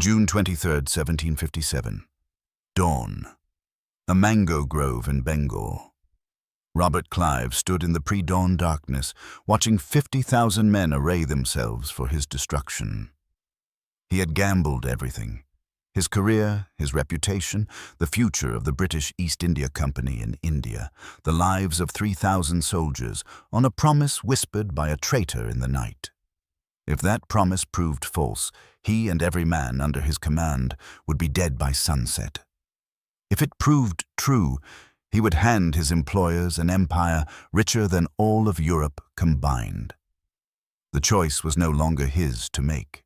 June 23, 1757. Dawn. A mango grove in Bengal. Robert Clive stood in the pre-dawn darkness, watching 50,000 men array themselves for his destruction. He had gambled everything: his career, his reputation, the future of the British East India Company in India, the lives of 3,000 soldiers, on a promise whispered by a traitor in the night. If that promise proved false, he and every man under his command would be dead by sunset. If it proved true, he would hand his employers an empire richer than all of Europe combined. The choice was no longer his to make.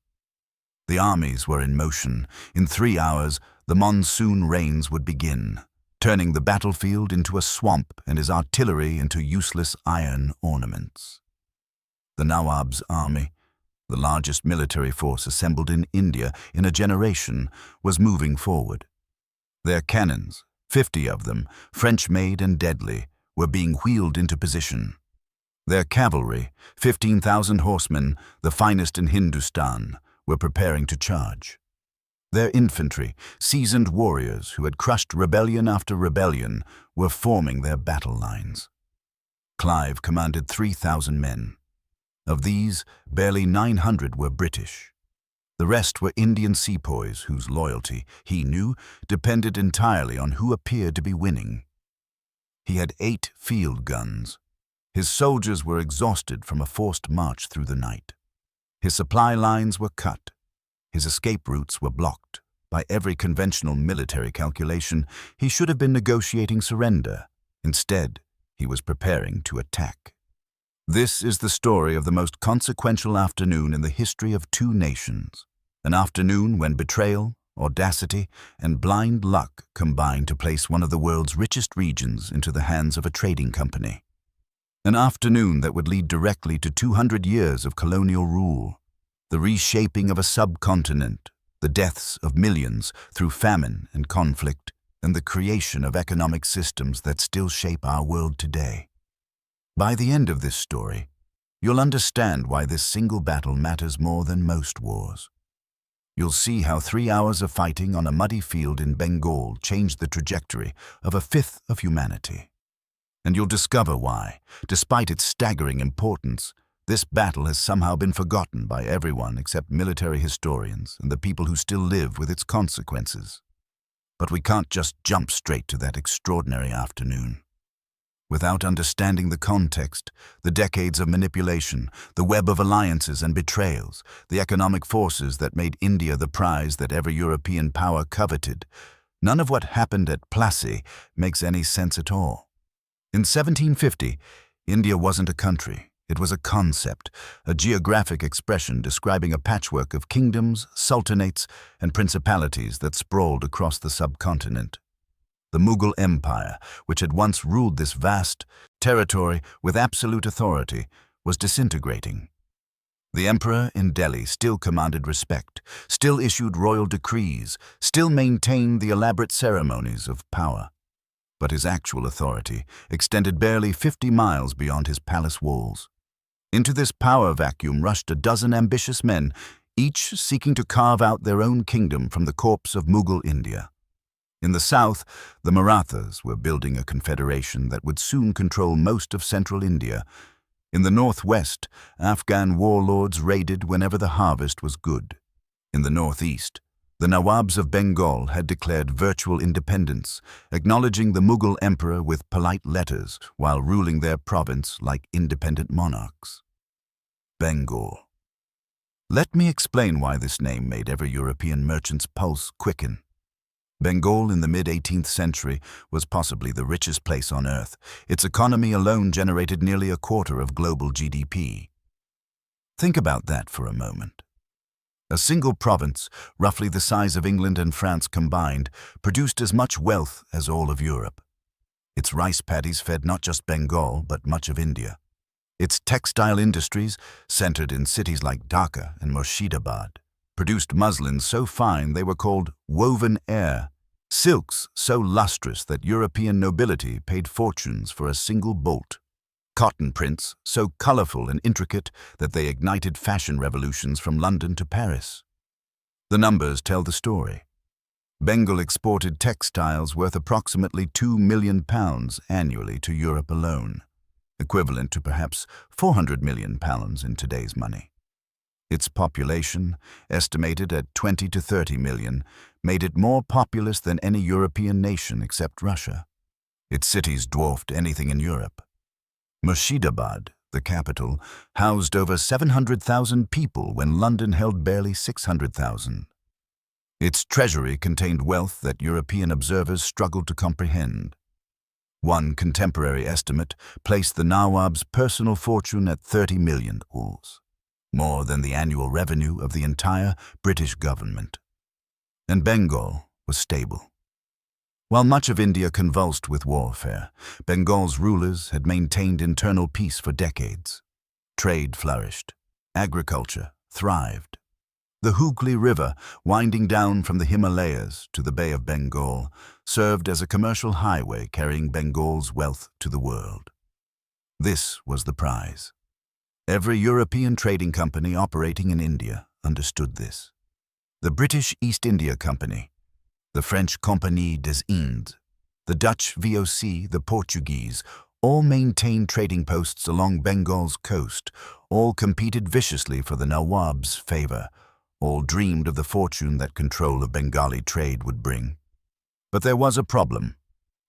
The armies were in motion. In 3 hours, the monsoon rains would begin, turning the battlefield into a swamp and his artillery into useless iron ornaments. The Nawab's army, the largest military force assembled in India in a generation, was moving forward. Their cannons, 50 of them, French-made and deadly, were being wheeled into position. Their cavalry, 15,000 horsemen, the finest in Hindustan, were preparing to charge. Their infantry, seasoned warriors who had crushed rebellion after rebellion, were forming their battle lines. Clive commanded 3,000 men. Of these, barely 900 were British. The rest were Indian sepoys whose loyalty, he knew, depended entirely on who appeared to be winning. He had 8 field guns. His soldiers were exhausted from a forced march through the night. His supply lines were cut. His escape routes were blocked. By every conventional military calculation, he should have been negotiating surrender. Instead, he was preparing to attack. This is the story of the most consequential afternoon in the history of 2 nations. An afternoon when betrayal, audacity, and blind luck combined to place one of the world's richest regions into the hands of a trading company. An afternoon that would lead directly to 200 years of colonial rule, the reshaping of a subcontinent, the deaths of millions through famine and conflict, and the creation of economic systems that still shape our world today. By the end of this story, you'll understand why this single battle matters more than most wars. You'll see how 3 hours of fighting on a muddy field in Bengal changed the trajectory of a fifth of humanity. And you'll discover why, despite its staggering importance, this battle has somehow been forgotten by everyone except military historians and the people who still live with its consequences. But we can't just jump straight to that extraordinary afternoon. Without understanding the context, the decades of manipulation, the web of alliances and betrayals, the economic forces that made India the prize that every European power coveted, none of what happened at Plassey makes any sense at all. In 1750, India wasn't a country. It was a concept, a geographic expression describing a patchwork of kingdoms, sultanates, and principalities that sprawled across the subcontinent. The Mughal Empire, which had once ruled this vast territory with absolute authority, was disintegrating. The emperor in Delhi still commanded respect, still issued royal decrees, still maintained the elaborate ceremonies of power. But his actual authority extended barely 50 miles beyond his palace walls. Into this power vacuum rushed a dozen ambitious men, each seeking to carve out their own kingdom from the corpse of Mughal India. In the south, the Marathas were building a confederation that would soon control most of central India. In the northwest, Afghan warlords raided whenever the harvest was good. In the northeast, the Nawabs of Bengal had declared virtual independence, acknowledging the Mughal emperor with polite letters while ruling their province like independent monarchs. Bengal. Let me explain why this name made every European merchant's pulse quicken. Bengal in the mid-18th century was possibly the richest place on earth. Its economy alone generated nearly a quarter of global GDP. Think about that for a moment. A single province, roughly the size of England and France combined, produced as much wealth as all of Europe. Its rice paddies fed not just Bengal, but much of India. Its textile industries, centered in cities like Dhaka and Murshidabad, produced muslins so fine they were called woven air, silks so lustrous that European nobility paid fortunes for a single bolt, cotton prints so colorful and intricate that they ignited fashion revolutions from London to Paris. The numbers tell the story. Bengal exported textiles worth approximately £2 million annually to Europe alone, equivalent to perhaps £400 million in today's money. Its population, estimated at 20 to 30 million, made it more populous than any European nation except Russia. Its cities dwarfed anything in Europe. Murshidabad, the capital, housed over 700,000 people when London held barely 600,000. Its treasury contained wealth that European observers struggled to comprehend. One contemporary estimate placed the Nawab's personal fortune at 30 million ools, more than the annual revenue of the entire British government. And Bengal was stable. While much of India convulsed with warfare, Bengal's rulers had maintained internal peace for decades. Trade flourished. Agriculture thrived. The Hooghly River, winding down from the Himalayas to the Bay of Bengal, served as a commercial highway carrying Bengal's wealth to the world. This was the prize. Every European trading company operating in India understood this. The British East India Company, the French Compagnie des Indes, the Dutch VOC, the Portuguese, all maintained trading posts along Bengal's coast, all competed viciously for the Nawab's favor, all dreamed of the fortune that control of Bengali trade would bring. But there was a problem.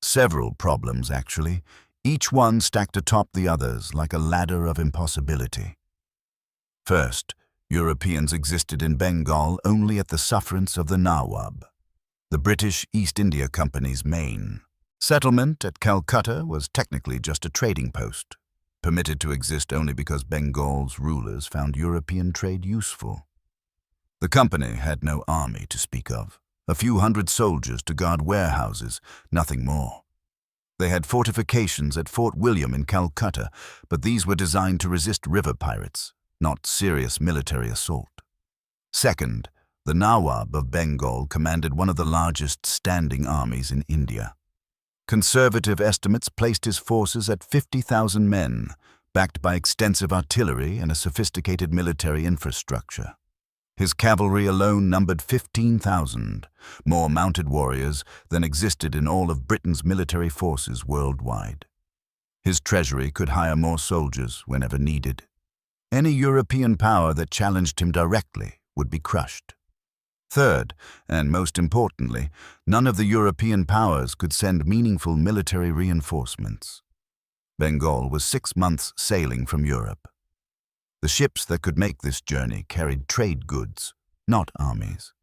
Several problems, actually, each one stacked atop the others like a ladder of impossibility. First, Europeans existed in Bengal only at the sufferance of the Nawab, the British East India Company's main. Settlement at Calcutta was technically just a trading post, permitted to exist only because Bengal's rulers found European trade useful. The company had no army to speak of, a few hundred soldiers to guard warehouses, nothing more. They had fortifications at Fort William in Calcutta, but these were designed to resist river pirates, not serious military assault. Second, the Nawab of Bengal commanded one of the largest standing armies in India. Conservative estimates placed his forces at 50,000 men, backed by extensive artillery and a sophisticated military infrastructure. His cavalry alone numbered 15,000, more mounted warriors than existed in all of Britain's military forces worldwide. His treasury could hire more soldiers whenever needed. Any European power that challenged him directly would be crushed. Third, and most importantly, none of the European powers could send meaningful military reinforcements. Bengal was 6 months sailing from Europe. The ships that could make this journey carried trade goods, not armies.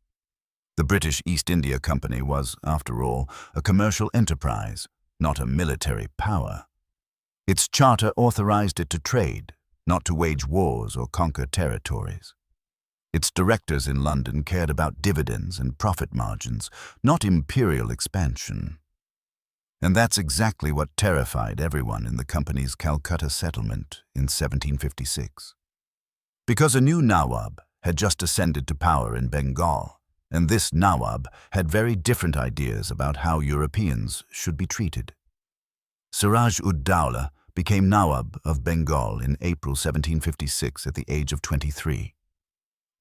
The British East India Company was, after all, a commercial enterprise, not a military power. Its charter authorized it to trade, not to wage wars or conquer territories. Its directors in London cared about dividends and profit margins, not imperial expansion. And that's exactly what terrified everyone in the company's Calcutta settlement in 1756. Because a new Nawab had just ascended to power in Bengal, and this Nawab had very different ideas about how Europeans should be treated. Siraj-ud-Dowlah became Nawab of Bengal in April 1756 at the age of 23.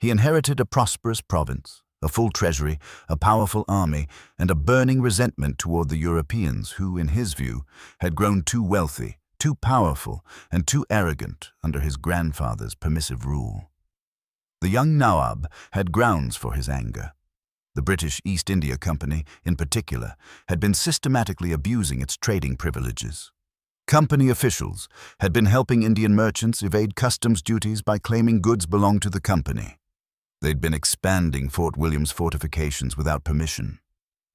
He inherited a prosperous province, a full treasury, a powerful army, and a burning resentment toward the Europeans who, in his view, had grown too wealthy, too powerful, and too arrogant under his grandfather's permissive rule. The young Nawab had grounds for his anger. The British East India Company, in particular, had been systematically abusing its trading privileges. Company officials had been helping Indian merchants evade customs duties by claiming goods belonged to the company. They'd been expanding Fort William's fortifications without permission.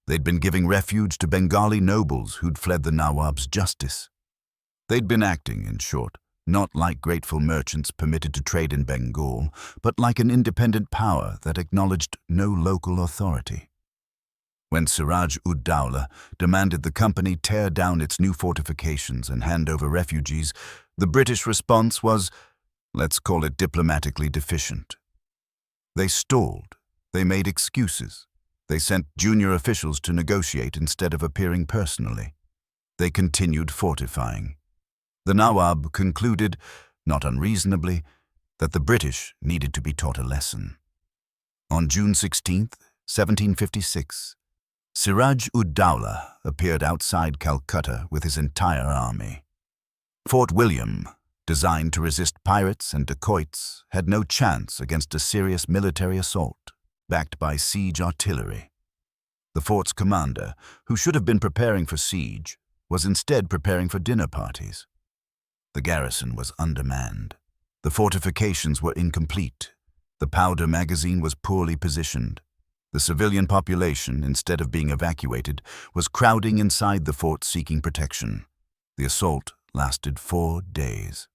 They'd been giving refuge to Bengali nobles who'd fled the Nawab's justice. They'd been acting, in short, not like grateful merchants permitted to trade in Bengal, but like an independent power that acknowledged no local authority. When Siraj-ud-Dowlah demanded the company tear down its new fortifications and hand over refugees, the British response was, let's call it diplomatically deficient. They stalled. They made excuses. They sent junior officials to negotiate instead of appearing personally. They continued fortifying. The Nawab concluded, not unreasonably, that the British needed to be taught a lesson. On June 16, 1756, Siraj-ud-Dowlah appeared outside Calcutta with his entire army. Fort William, designed to resist pirates and dacoits, had no chance against a serious military assault, backed by siege artillery. The fort's commander, who should have been preparing for siege, was instead preparing for dinner parties. The garrison was undermanned. The fortifications were incomplete. The powder magazine was poorly positioned. The civilian population, instead of being evacuated, was crowding inside the fort seeking protection. The assault lasted 4 days.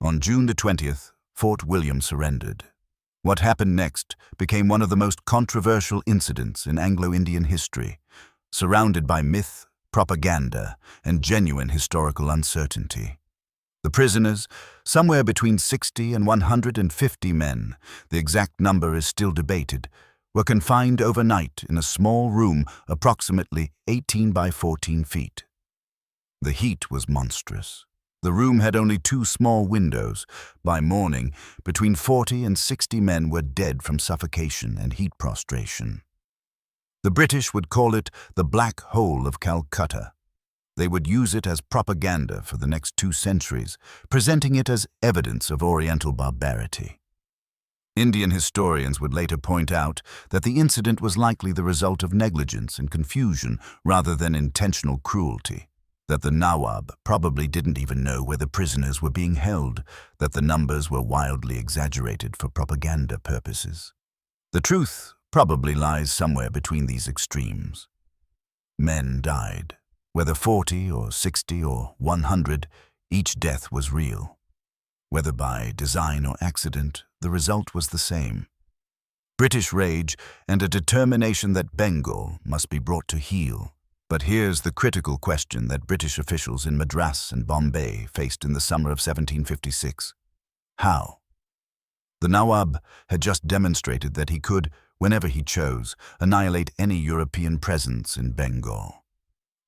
On June the 20th, Fort William surrendered. What happened next became one of the most controversial incidents in Anglo-Indian history, surrounded by myth, propaganda, and genuine historical uncertainty. The prisoners, somewhere between 60 and 150 men, the exact number is still debated, were confined overnight in a small room approximately 18 by 14 feet. The heat was monstrous. The room had only 2 small windows. By morning, between 40 and 60 men were dead from suffocation and heat prostration. The British would call it the Black Hole of Calcutta. They would use it as propaganda for the next 2 centuries, presenting it as evidence of Oriental barbarity. Indian historians would later point out that the incident was likely the result of negligence and confusion rather than intentional cruelty, that the Nawab probably didn't even know where the prisoners were being held, that the numbers were wildly exaggerated for propaganda purposes. The truth probably lies somewhere between these extremes. Men died. Whether 40 or 60 or 100, each death was real. Whether by design or accident, the result was the same. British rage and a determination that Bengal must be brought to heel. But here's the critical question that British officials in Madras and Bombay faced in the summer of 1756. How? The Nawab had just demonstrated that he could, whenever he chose, annihilate any European presence in Bengal.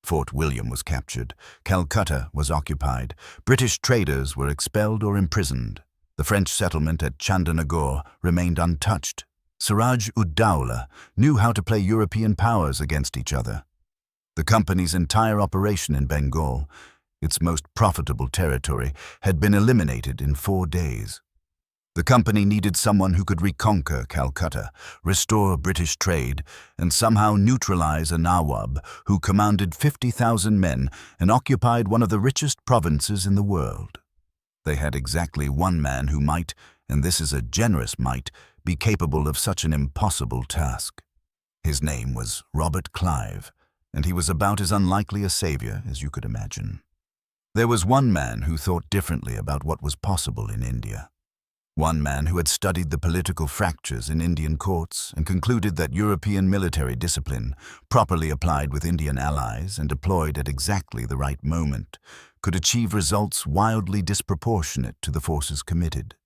Fort William was captured. Calcutta was occupied. British traders were expelled or imprisoned. The French settlement at Chandernagore remained untouched. Siraj-ud-Dowlah knew how to play European powers against each other. The company's entire operation in Bengal, its most profitable territory, had been eliminated in 4 days. The company needed someone who could reconquer Calcutta, restore British trade, and somehow neutralize a Nawab who commanded 50,000 men and occupied one of the richest provinces in the world. They had exactly one man who might, and this is a generous might, be capable of such an impossible task. His name was Robert Clive, and he was about as unlikely a savior as you could imagine. There was one man who thought differently about what was possible in India. One man who had studied the political fractures in Indian courts and concluded that European military discipline, properly applied with Indian allies and deployed at exactly the right moment, could achieve results wildly disproportionate to the forces committed.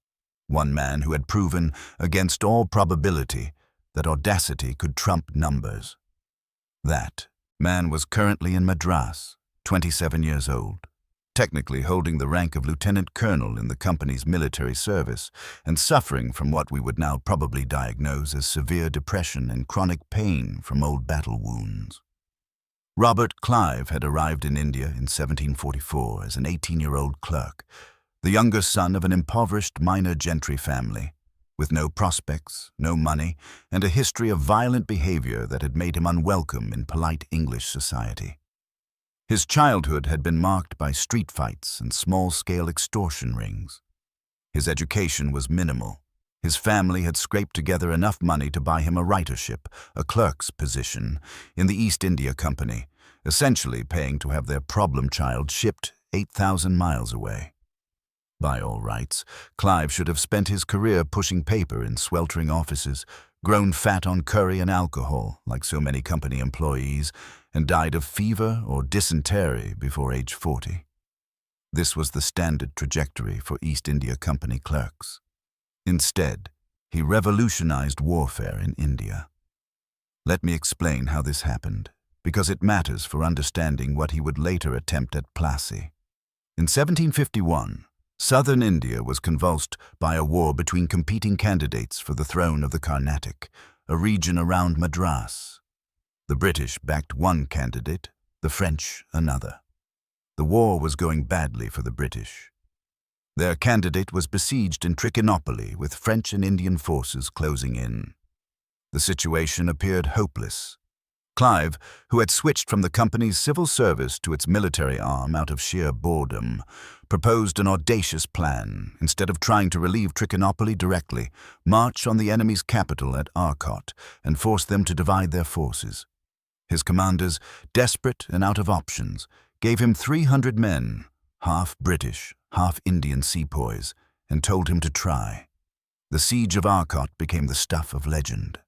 One man who had proven, against all probability, that audacity could trump numbers. That man was currently in Madras, 27 years old, technically holding the rank of lieutenant colonel in the company's military service and suffering from what we would now probably diagnose as severe depression and chronic pain from old battle wounds. Robert Clive had arrived in India in 1744 as an 18-year-old clerk, the younger son of an impoverished minor gentry family, with no prospects, no money, and a history of violent behavior that had made him unwelcome in polite English society. His childhood had been marked by street fights and small-scale extortion rings. His education was minimal. His family had scraped together enough money to buy him a writership, a clerk's position, in the East India Company, essentially paying to have their problem child shipped 8,000 miles away. By all rights, Clive should have spent his career pushing paper in sweltering offices, grown fat on curry and alcohol, like so many company employees, and died of fever or dysentery before age 40. This was the standard trajectory for East India Company clerks. Instead, he revolutionized warfare in India. Let me explain how this happened, because it matters for understanding what he would later attempt at Plassey. In 1751, Southern India was convulsed by a war between competing candidates for the throne of the Carnatic, a region around Madras. The British backed one candidate, the French another. The war was going badly for the British. Their candidate was besieged in Trichinopoly with French and Indian forces closing in. The situation appeared hopeless. Clive, who had switched from the company's civil service to its military arm out of sheer boredom, proposed an audacious plan. Instead of trying to relieve Trichinopoly directly, march on the enemy's capital at Arcot and force them to divide their forces. His commanders, desperate and out of options, gave him 300 men, half British, half Indian sepoys, and told him to try. The siege of Arcot became the stuff of legend.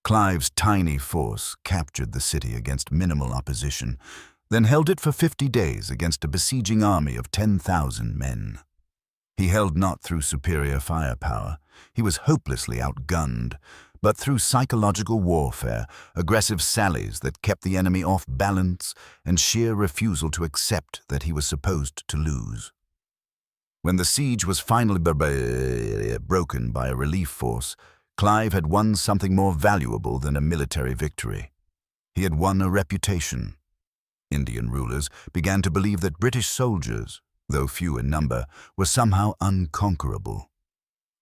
Clive's tiny force captured the city against minimal opposition, then held it for 50 days against a besieging army of 10,000 men. He held not through superior firepower. He was hopelessly outgunned, but through psychological warfare, aggressive sallies that kept the enemy off balance, and sheer refusal to accept that he was supposed to lose. When the siege was finally broken by a relief force, Clive had won something more valuable than a military victory. He had won a reputation. Indian rulers began to believe that British soldiers, though few in number, were somehow unconquerable.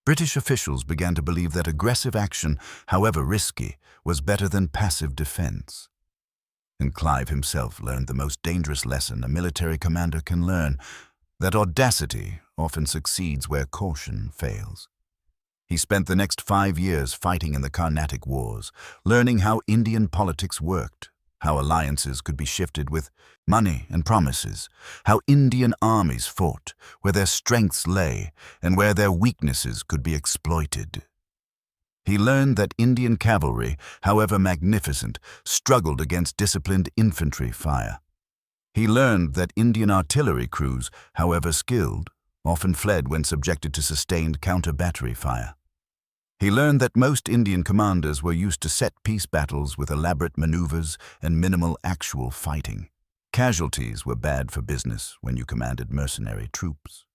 British officials began to believe that aggressive action, however risky, was better than passive defense. And Clive himself learned the most dangerous lesson a military commander can learn, that audacity often succeeds where caution fails. He spent the next 5 years fighting in the Carnatic Wars, learning how Indian politics worked, how alliances could be shifted with money and promises, how Indian armies fought, where their strengths lay, and where their weaknesses could be exploited. He learned that Indian cavalry, however magnificent, struggled against disciplined infantry fire. He learned that Indian artillery crews, however skilled, often fled when subjected to sustained counter-battery fire. He learned that most Indian commanders were used to set-piece battles with elaborate maneuvers and minimal actual fighting. Casualties were bad for business when you commanded mercenary troops.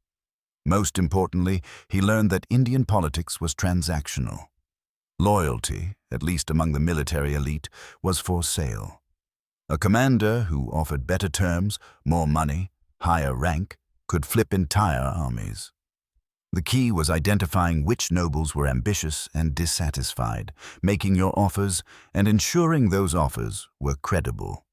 Most importantly, he learned that Indian politics was transactional. Loyalty, at least among the military elite, was for sale. A commander who offered better terms, more money, higher rank, could flip entire armies. The key was identifying which nobles were ambitious and dissatisfied, making your offers, and ensuring those offers were credible.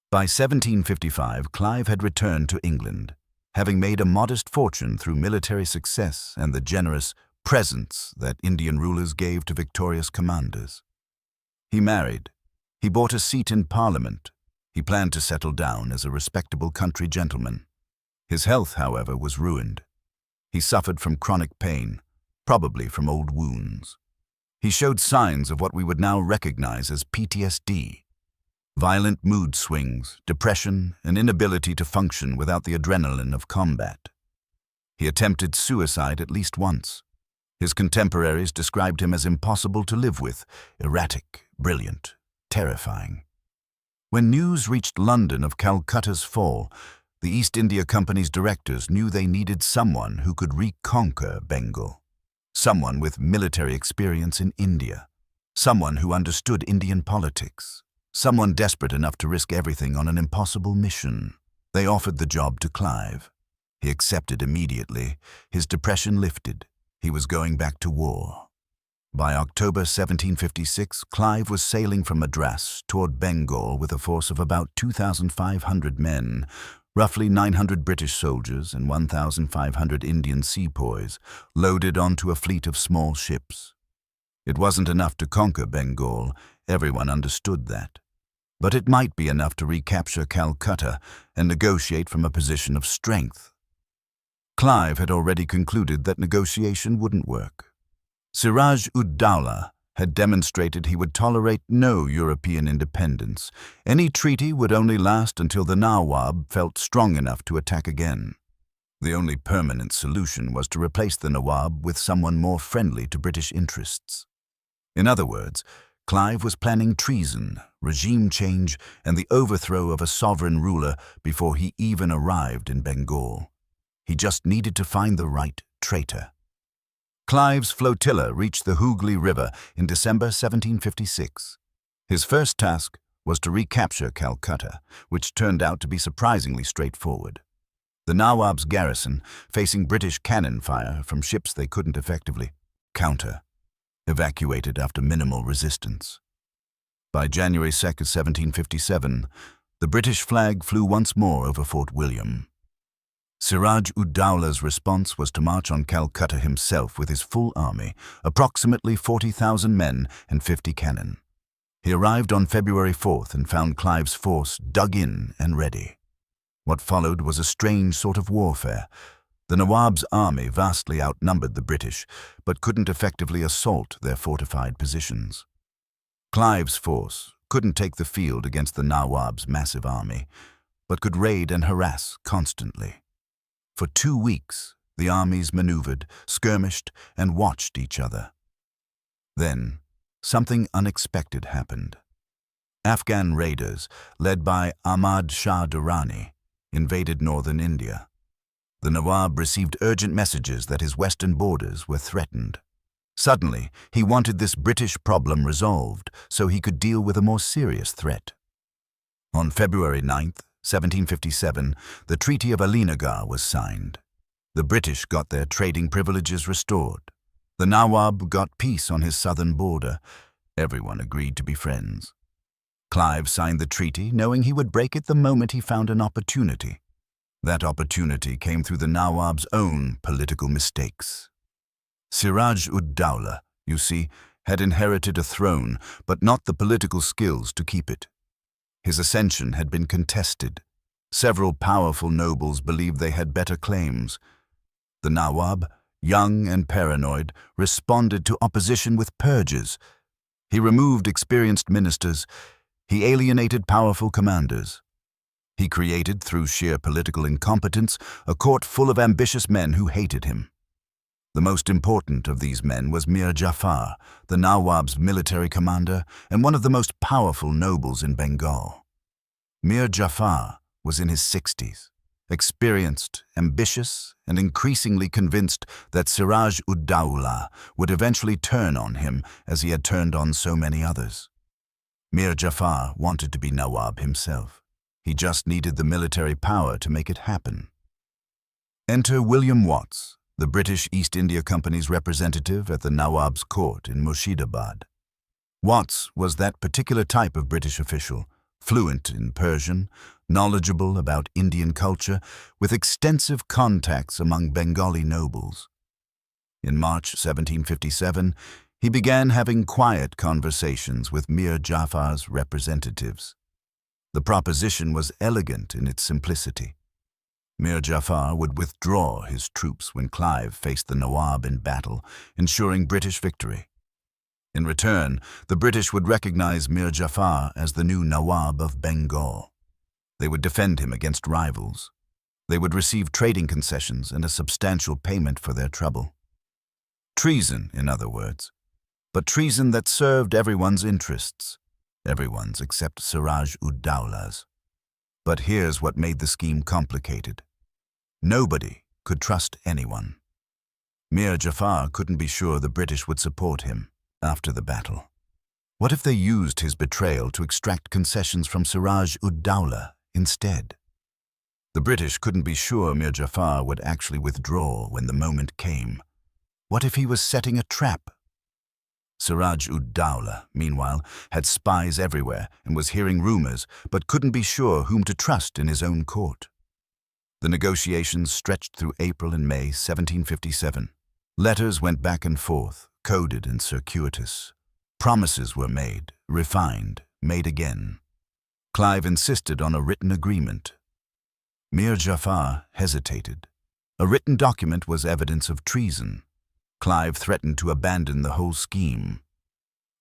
By 1755, Clive had returned to England, having made a modest fortune through military success and the generous presents that Indian rulers gave to victorious commanders. He married. He bought a seat in Parliament. He planned to settle down as a respectable country gentleman. His health, however, was ruined. He suffered from chronic pain, probably from old wounds. He showed signs of what we would now recognize as PTSD, violent mood swings, depression, and inability to function without the adrenaline of combat. He attempted suicide at least once. His contemporaries described him as impossible to live with, erratic, brilliant, terrifying. When news reached London of Calcutta's fall, the East India Company's directors knew they needed someone who could reconquer Bengal, someone with military experience in India, someone who understood Indian politics, someone desperate enough to risk everything on an impossible mission. They offered the job to Clive. He accepted immediately. His depression lifted. He was going back to war. By October 1756, Clive was sailing from Madras toward Bengal with a force of about 2,500 men, roughly 900 British soldiers and 1,500 Indian sepoys, loaded onto a fleet of small ships. It wasn't enough to conquer Bengal, everyone understood that. But it might be enough to recapture Calcutta and negotiate from a position of strength. Clive had already concluded that negotiation wouldn't work. Siraj-ud-Dowlah had demonstrated he would tolerate no European independence. Any treaty would only last until the Nawab felt strong enough to attack again. The only permanent solution was to replace the Nawab with someone more friendly to British interests. In other words, Clive was planning treason, regime change, and the overthrow of a sovereign ruler before he even arrived in Bengal. He just needed to find the right traitor. Clive's flotilla reached the Hooghly River in December 1756. His first task was to recapture Calcutta, which turned out to be surprisingly straightforward. The Nawab's garrison, facing British cannon fire from ships they couldn't effectively counter, evacuated after minimal resistance. By January 2, 1757, the British flag flew once more over Fort William. Siraj-ud-Dowlah's response was to march on Calcutta himself with his full army, approximately 40,000 men and 50 cannon. He arrived on February 4th and found Clive's force dug in and ready. What followed was a strange sort of warfare. The Nawab's army vastly outnumbered the British, but couldn't effectively assault their fortified positions. Clive's force couldn't take the field against the Nawab's massive army, but could raid and harass constantly. For 2 weeks, the armies maneuvered, skirmished, and watched each other. Then, something unexpected happened. Afghan raiders, led by Ahmad Shah Durrani, invaded northern India. The Nawab received urgent messages that his western borders were threatened. Suddenly, he wanted this British problem resolved so he could deal with a more serious threat. On February 9th, 1757, the Treaty of Alinagar was signed. The British got their trading privileges restored. The Nawab got peace on his southern border. Everyone agreed to be friends. Clive signed the treaty, knowing he would break it the moment he found an opportunity. That opportunity came through the Nawab's own political mistakes. Siraj-ud-Dowlah, you see, had inherited a throne, but not the political skills to keep it. His ascension had been contested. Several powerful nobles believed they had better claims. The Nawab, young and paranoid, responded to opposition with purges. He removed experienced ministers. He alienated powerful commanders. He created, through sheer political incompetence, a court full of ambitious men who hated him. The most important of these men was Mir Jafar, the Nawab's military commander and one of the most powerful nobles in Bengal. Mir Jafar was in his 60s, experienced, ambitious, and increasingly convinced that Siraj-ud-Dowlah would eventually turn on him as he had turned on so many others. Mir Jafar wanted to be Nawab himself. He just needed the military power to make it happen. Enter William Watts, the British East India Company's representative at the Nawab's court in Murshidabad. Watts was that particular type of British official, fluent in Persian, knowledgeable about Indian culture, with extensive contacts among Bengali nobles. In March 1757, he began having quiet conversations with Mir Jafar's representatives. The proposition was elegant in its simplicity. Mir Jafar would withdraw his troops when Clive faced the Nawab in battle, ensuring British victory. In return, the British would recognize Mir Jafar as the new Nawab of Bengal. They would defend him against rivals. They would receive trading concessions and a substantial payment for their trouble. Treason, in other words. But treason that served everyone's interests. Everyone's except Siraj-ud-Dowlah's. But here's what made the scheme complicated. Nobody could trust anyone. Mir Jafar couldn't be sure the British would support him after the battle. What if they used his betrayal to extract concessions from Siraj-ud-Dowlah instead? The British couldn't be sure Mir Jafar would actually withdraw when the moment came. What if he was setting a trap? Siraj-ud-Dowlah, meanwhile, had spies everywhere and was hearing rumors, but couldn't be sure whom to trust in his own court. The negotiations stretched through April and May 1757. Letters went back and forth, coded and circuitous. Promises were made, refined, made again. Clive insisted on a written agreement. Mir Jafar hesitated. A written document was evidence of treason. Clive threatened to abandon the whole scheme.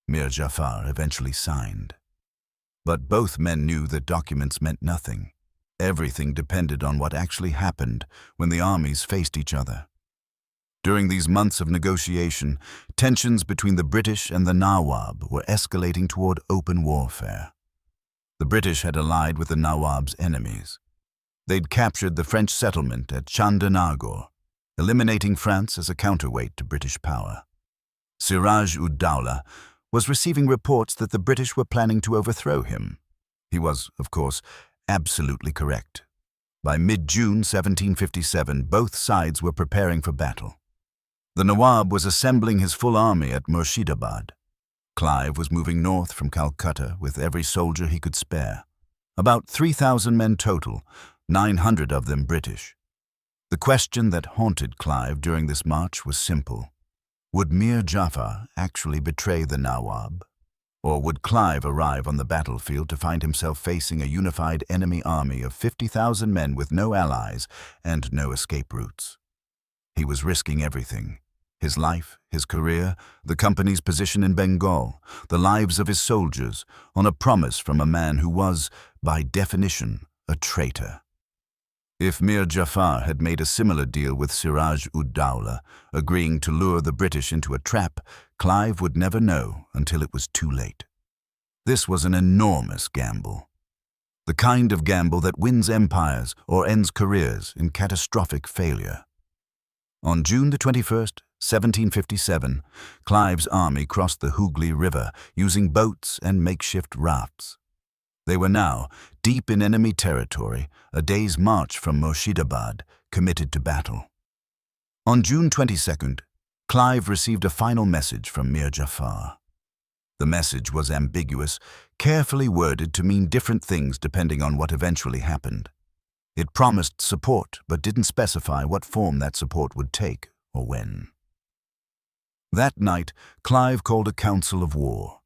Mir Jafar eventually signed. But both men knew that documents meant nothing. Everything depended on what actually happened when the armies faced each other. During these months of negotiation, tensions between the British and the Nawab were escalating toward open warfare. The British had allied with the Nawab's enemies. They'd captured the French settlement at Chandernagor, eliminating France as a counterweight to British power. Siraj-ud-Dowlah was receiving reports that the British were planning to overthrow him. He was, of course, absolutely correct. By mid-June 1757, both sides were preparing for battle. The Nawab was assembling his full army at Murshidabad. Clive was moving north from Calcutta with every soldier he could spare. About 3,000 men total, 900 of them British. The question that haunted Clive during this march was simple. Would Mir Jafar actually betray the Nawab? Or would Clive arrive on the battlefield to find himself facing a unified enemy army of 50,000 men with no allies and no escape routes? He was risking everything. His life, his career, the company's position in Bengal, the lives of his soldiers, on a promise from a man who was, by definition, a traitor. If Mir Jafar had made a similar deal with Siraj-ud-Dowlah, agreeing to lure the British into a trap, Clive would never know until it was too late. This was an enormous gamble. The kind of gamble that wins empires or ends careers in catastrophic failure. On June the 21st, 1757, Clive's army crossed the Hooghly River using boats and makeshift rafts. They were now, deep in enemy territory, a day's march from Murshidabad, committed to battle. On June 22nd, Clive received a final message from Mir Jafar. The message was ambiguous, carefully worded to mean different things depending on what eventually happened. It promised support, but didn't specify what form that support would take or when. That night, Clive called a council of war.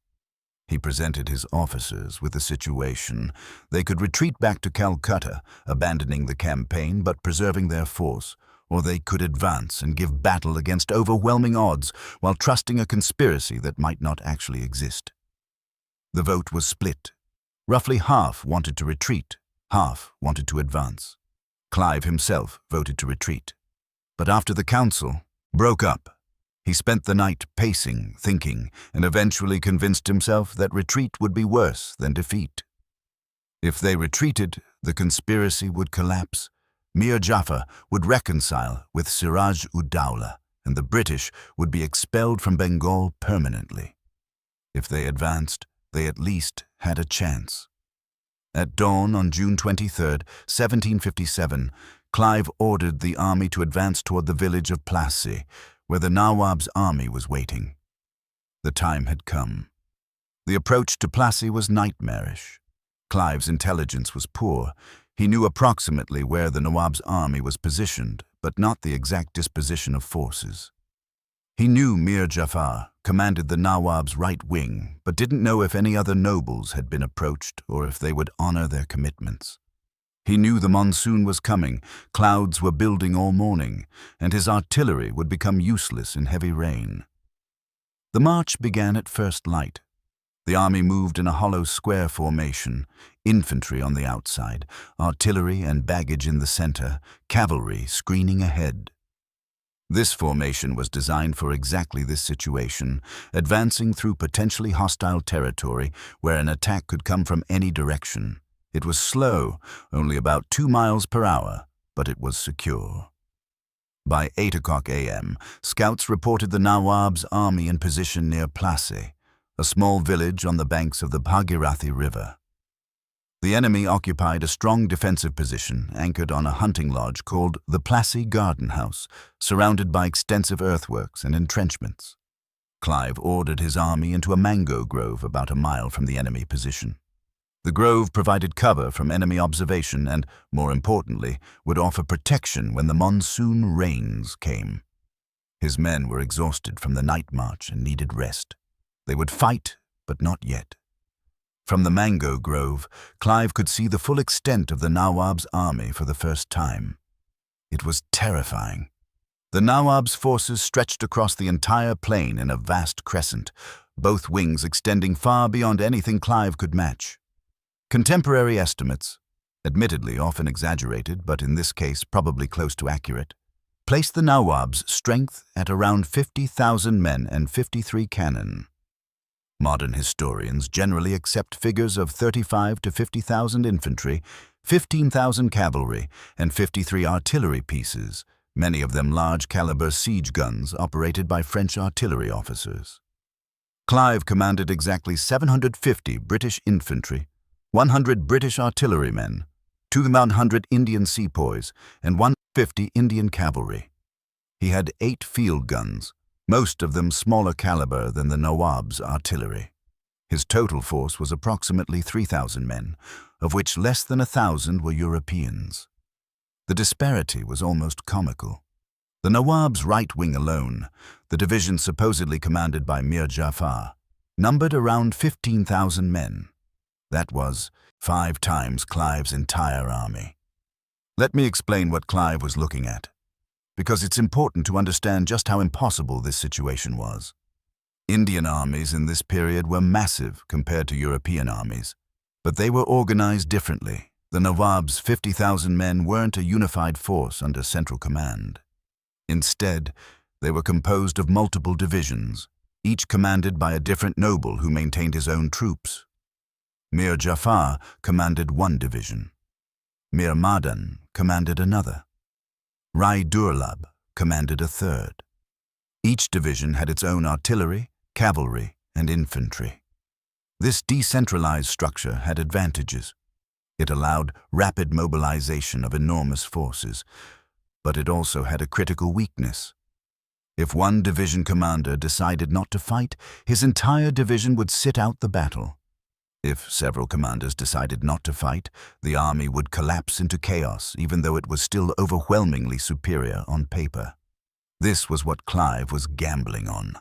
He presented his officers with the situation. They could retreat back to Calcutta, abandoning the campaign but preserving their force, or they could advance and give battle against overwhelming odds while trusting a conspiracy that might not actually exist. The vote was split. Roughly half wanted to retreat, half wanted to advance. Clive himself voted to retreat, but after the council broke up, he spent the night pacing, thinking, and eventually convinced himself that retreat would be worse than defeat. If they retreated, the conspiracy would collapse. Mir Jafar would reconcile with Siraj-ud-Dowlah, and the British would be expelled from Bengal permanently. If they advanced, they at least had a chance. At dawn on June 23, 1757, Clive ordered the army to advance toward the village of Plassey, where the Nawab's army was waiting. The time had come. The approach to Plassey was nightmarish. Clive's intelligence was poor. He knew approximately where the Nawab's army was positioned, but not the exact disposition of forces. He knew Mir Jafar commanded the Nawab's right wing, but didn't know if any other nobles had been approached or if they would honor their commitments. He knew the monsoon was coming, clouds were building all morning, and his artillery would become useless in heavy rain. The march began at first light. The army moved in a hollow square formation, infantry on the outside, artillery and baggage in the center, cavalry screening ahead. This formation was designed for exactly this situation, advancing through potentially hostile territory where an attack could come from any direction. It was slow, only about 2 miles per hour, but it was secure. By 8 o'clock a.m., scouts reported the Nawab's army in position near Plassey, a small village on the banks of the Bhagirathi River. The enemy occupied a strong defensive position anchored on a hunting lodge called the Plassey Garden House, surrounded by extensive earthworks and entrenchments. Clive ordered his army into a mango grove about a mile from the enemy position. The grove provided cover from enemy observation and, more importantly, would offer protection when the monsoon rains came. His men were exhausted from the night march and needed rest. They would fight, but not yet. From the mango grove, Clive could see the full extent of the Nawab's army for the first time. It was terrifying. The Nawab's forces stretched across the entire plain in a vast crescent, both wings extending far beyond anything Clive could match. Contemporary estimates, admittedly often exaggerated, but in this case probably close to accurate, placed the Nawab's strength at around 50,000 men and 53 cannon. Modern historians generally accept figures of 35 to 50,000 infantry, 15,000 cavalry, and 53 artillery pieces, many of them large-caliber siege guns operated by French artillery officers. Clive commanded exactly 750 British infantry, 100 British artillerymen, 200 Indian sepoys, and 150 Indian cavalry. He had 8 field guns, most of them smaller caliber than the Nawab's artillery. His total force was approximately 3,000 men, of which less than 1,000 were Europeans. The disparity was almost comical. The Nawab's right wing alone, the division supposedly commanded by Mir Jafar, numbered around 15,000 men. That was 5 times Clive's entire army. Let me explain what Clive was looking at, because it's important to understand just how impossible this situation was. Indian armies in this period were massive compared to European armies, but they were organized differently. The Nawab's 50,000 men weren't a unified force under central command. Instead, they were composed of multiple divisions, each commanded by a different noble who maintained his own troops. Mir Jafar commanded one division. Mir Madan commanded another. Rai Durlab commanded a third. Each division had its own artillery, cavalry, and infantry. This decentralized structure had advantages. It allowed rapid mobilization of enormous forces, but it also had a critical weakness. If one division commander decided not to fight, his entire division would sit out the battle. If several commanders decided not to fight, the army would collapse into chaos, even though it was still overwhelmingly superior on paper. This was what Clive was gambling on.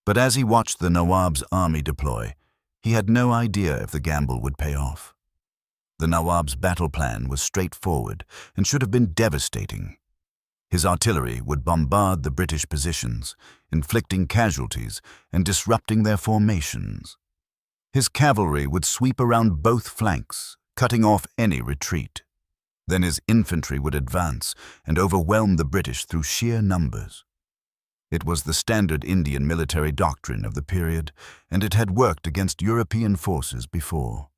But as he watched the Nawab's army deploy, he had no idea if the gamble would pay off. The Nawab's battle plan was straightforward and should have been devastating. His artillery would bombard the British positions, inflicting casualties and disrupting their formations. His cavalry would sweep around both flanks, cutting off any retreat. Then his infantry would advance and overwhelm the British through sheer numbers. It was the standard Indian military doctrine of the period, and it had worked against European forces before.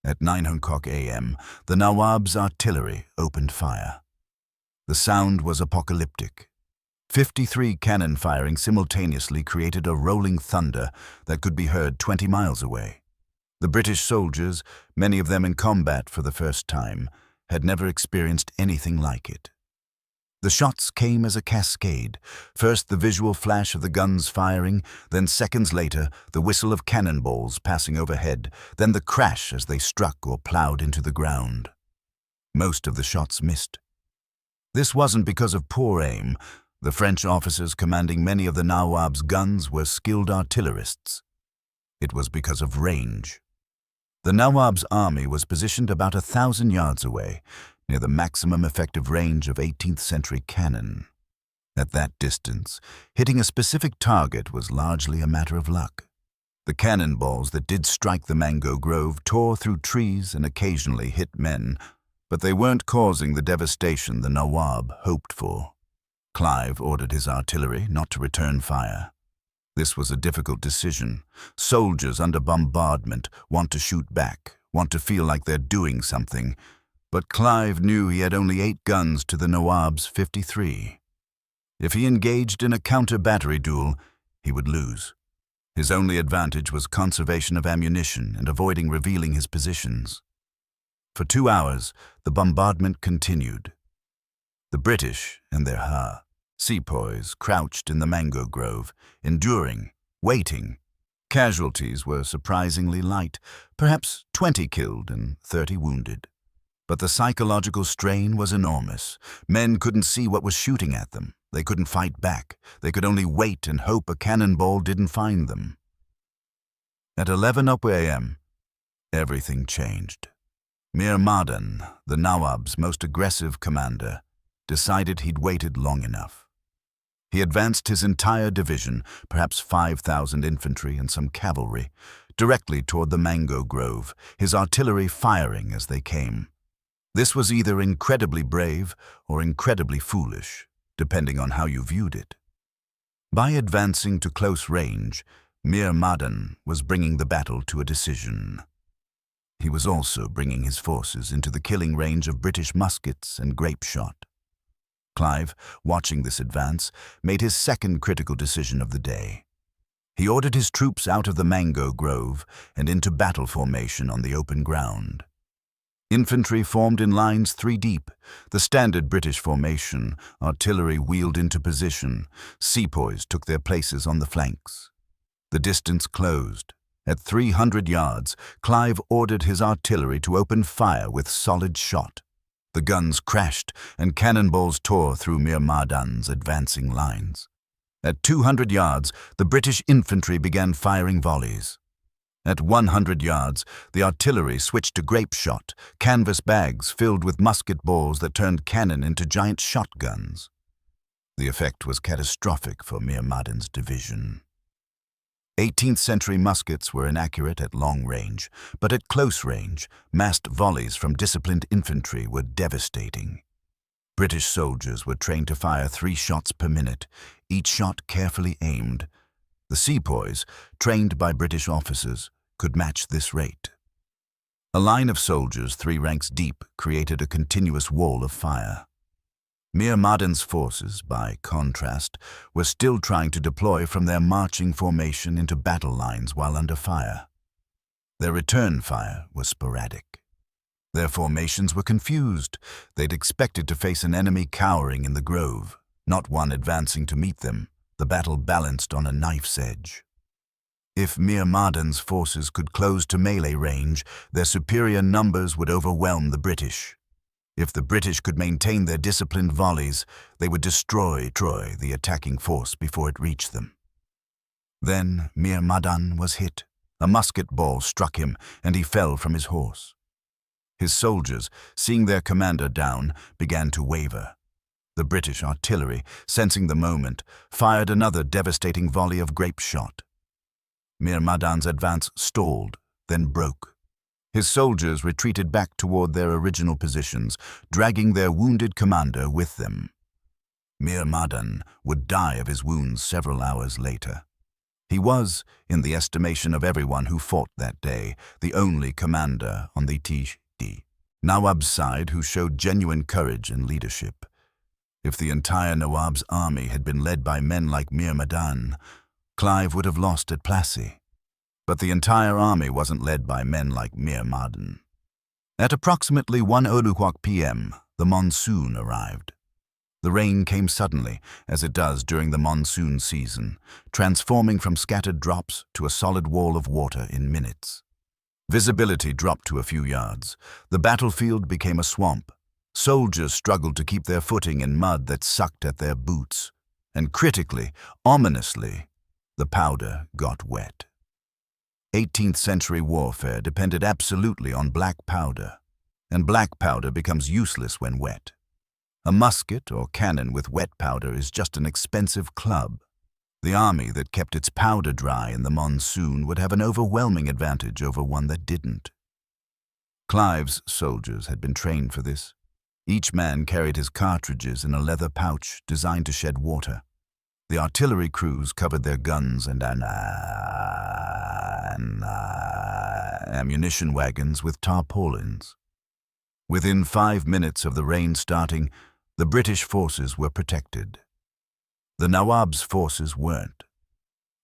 At 9:00 a.m., the Nawab's artillery opened fire. The sound was apocalyptic. 53 cannon firing simultaneously created a rolling thunder that could be heard 20 miles away. The British soldiers, many of them in combat for the first time, had never experienced anything like it. The shots came as a cascade, first the visual flash of the guns firing, then seconds later the whistle of cannonballs passing overhead, then the crash as they struck or plowed into the ground. Most of the shots missed. This wasn't because of poor aim. The French officers commanding many of the Nawab's guns were skilled artillerists. It was because of range. The Nawab's army was positioned about 1,000 yards away, near the maximum effective range of 18th century cannon. At that distance, hitting a specific target was largely a matter of luck. The cannonballs that did strike the mango grove tore through trees and occasionally hit men, but they weren't causing the devastation the Nawab hoped for. Clive ordered his artillery not to return fire. This was a difficult decision. Soldiers under bombardment want to shoot back, want to feel like they're doing something, but Clive knew he had only 8 guns to the Nawab's 53. If he engaged in a counter-battery duel, he would lose. His only advantage was conservation of ammunition and avoiding revealing his positions. For 2 hours, the bombardment continued. The British and their sepoys crouched in the mango grove, enduring, waiting. Casualties were surprisingly light, perhaps 20 killed and 30 wounded. But the psychological strain was enormous. Men couldn't see what was shooting at them. They couldn't fight back. They could only wait and hope a cannonball didn't find them. At 11:00 a.m., everything changed. Mir Madan, the Nawab's most aggressive commander, decided he'd waited long enough. He advanced his entire division, perhaps 5,000 infantry and some cavalry, directly toward the mango grove, his artillery firing as they came. This was either incredibly brave or incredibly foolish, depending on how you viewed it. By advancing to close range, Mir Madan was bringing the battle to a decision. He was also bringing his forces into the killing range of British muskets and grape shot. Clive, watching this advance, made his second critical decision of the day. He ordered his troops out of the mango grove and into battle formation on the open ground. Infantry formed in lines 3 deep, the standard British formation. Artillery wheeled into position. Sepoys took their places on the flanks. The distance closed. At 300 yards, Clive ordered his artillery to open fire with solid shot. The guns crashed and cannonballs tore through Mir Madan's advancing lines. At 200 yards, the British infantry began firing volleys. At 100 yards, the artillery switched to grape shot, canvas bags filled with musket balls that turned cannon into giant shotguns. The effect was catastrophic for Mir Madan's division. 18th century muskets were inaccurate at long range, but at close range, massed volleys from disciplined infantry were devastating. British soldiers were trained to fire 3 shots per minute, each shot carefully aimed. The sepoys, trained by British officers, could match this rate. A line of soldiers 3 ranks deep created a continuous wall of fire. Mir Madan's forces, by contrast, were still trying to deploy from their marching formation into battle lines while under fire. Their return fire was sporadic. Their formations were confused. They'd expected to face an enemy cowering in the grove, not one advancing to meet them. The battle balanced on a knife's edge. If Mir Madan's forces could close to melee range, their superior numbers would overwhelm the British. If the British could maintain their disciplined volleys, they would destroy the attacking force before it reached them. Then Mir Madan was hit. A musket ball struck him, and he fell from his horse. His soldiers, seeing their commander down, began to waver. The British artillery, sensing the moment, fired another devastating volley of grape shot. Mir Madan's advance stalled, then broke. His soldiers retreated back toward their original positions, dragging their wounded commander with them. Mir Madan would die of his wounds several hours later. He was, in the estimation of everyone who fought that day, the only commander on the Nawab's side who showed genuine courage and leadership. If the entire Nawab's army had been led by men like Mir Madan, Clive would have lost at Plassey. But the entire army wasn't led by men like Mir Madan. At approximately 1:00 p.m., the monsoon arrived. The rain came suddenly, as it does during the monsoon season, transforming from scattered drops to a solid wall of water in minutes. Visibility dropped to a few yards. The battlefield became a swamp. Soldiers struggled to keep their footing in mud that sucked at their boots. And critically, ominously, the powder got wet. 18th century warfare depended absolutely on black powder, and black powder becomes useless when wet. A musket or cannon with wet powder is just an expensive club. The army that kept its powder dry in the monsoon would have an overwhelming advantage over one that didn't. Clive's soldiers had been trained for this. Each man carried his cartridges in a leather pouch designed to shed water. The artillery crews covered their guns and ammunition wagons with tarpaulins. Within 5 minutes of the rain starting, the British forces were protected. The Nawab's forces weren't.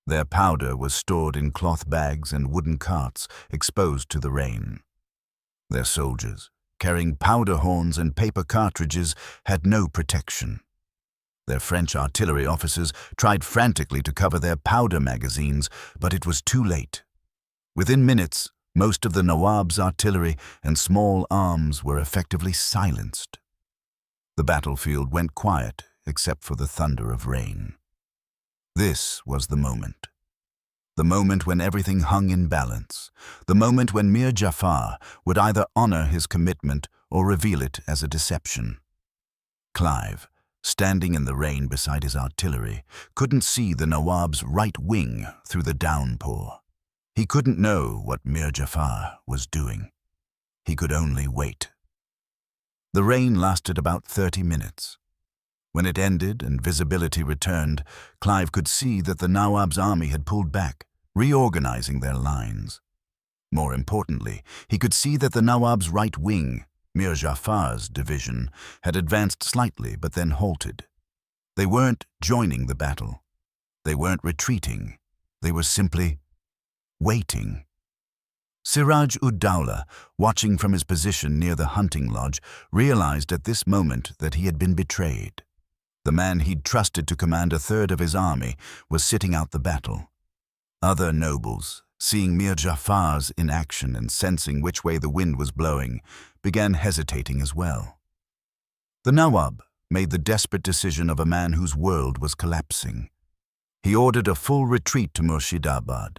Their powder was stored in cloth bags and wooden carts exposed to the rain. Their soldiers, carrying powder horns and paper cartridges, had no protection. Their French artillery officers tried frantically to cover their powder magazines, but it was too late. Within minutes, most of the Nawab's artillery and small arms were effectively silenced. The battlefield went quiet except for the thunder of rain. This was the moment. The moment when everything hung in balance. The moment when Mir Jafar would either honor his commitment or reveal it as a deception. Clive, standing in the rain beside his artillery, couldn't see the Nawab's right wing through the downpour. He couldn't know what Mir Jafar was doing. He could only wait. The rain lasted about 30 minutes. When it ended and visibility returned, Clive could see that the Nawab's army had pulled back, reorganizing their lines. More importantly, he could see that the Nawab's right wing, Mir Jafar's division, had advanced slightly but then halted. They weren't joining the battle. They weren't retreating. They were simply waiting. Siraj-ud-Dowlah, watching from his position near the hunting lodge, realized at this moment that he had been betrayed. The man he'd trusted to command a third of his army was sitting out the battle. Other nobles, seeing Mir Jafar's inaction and sensing which way the wind was blowing, began hesitating as well. The Nawab made the desperate decision of a man whose world was collapsing. He ordered a full retreat to Murshidabad.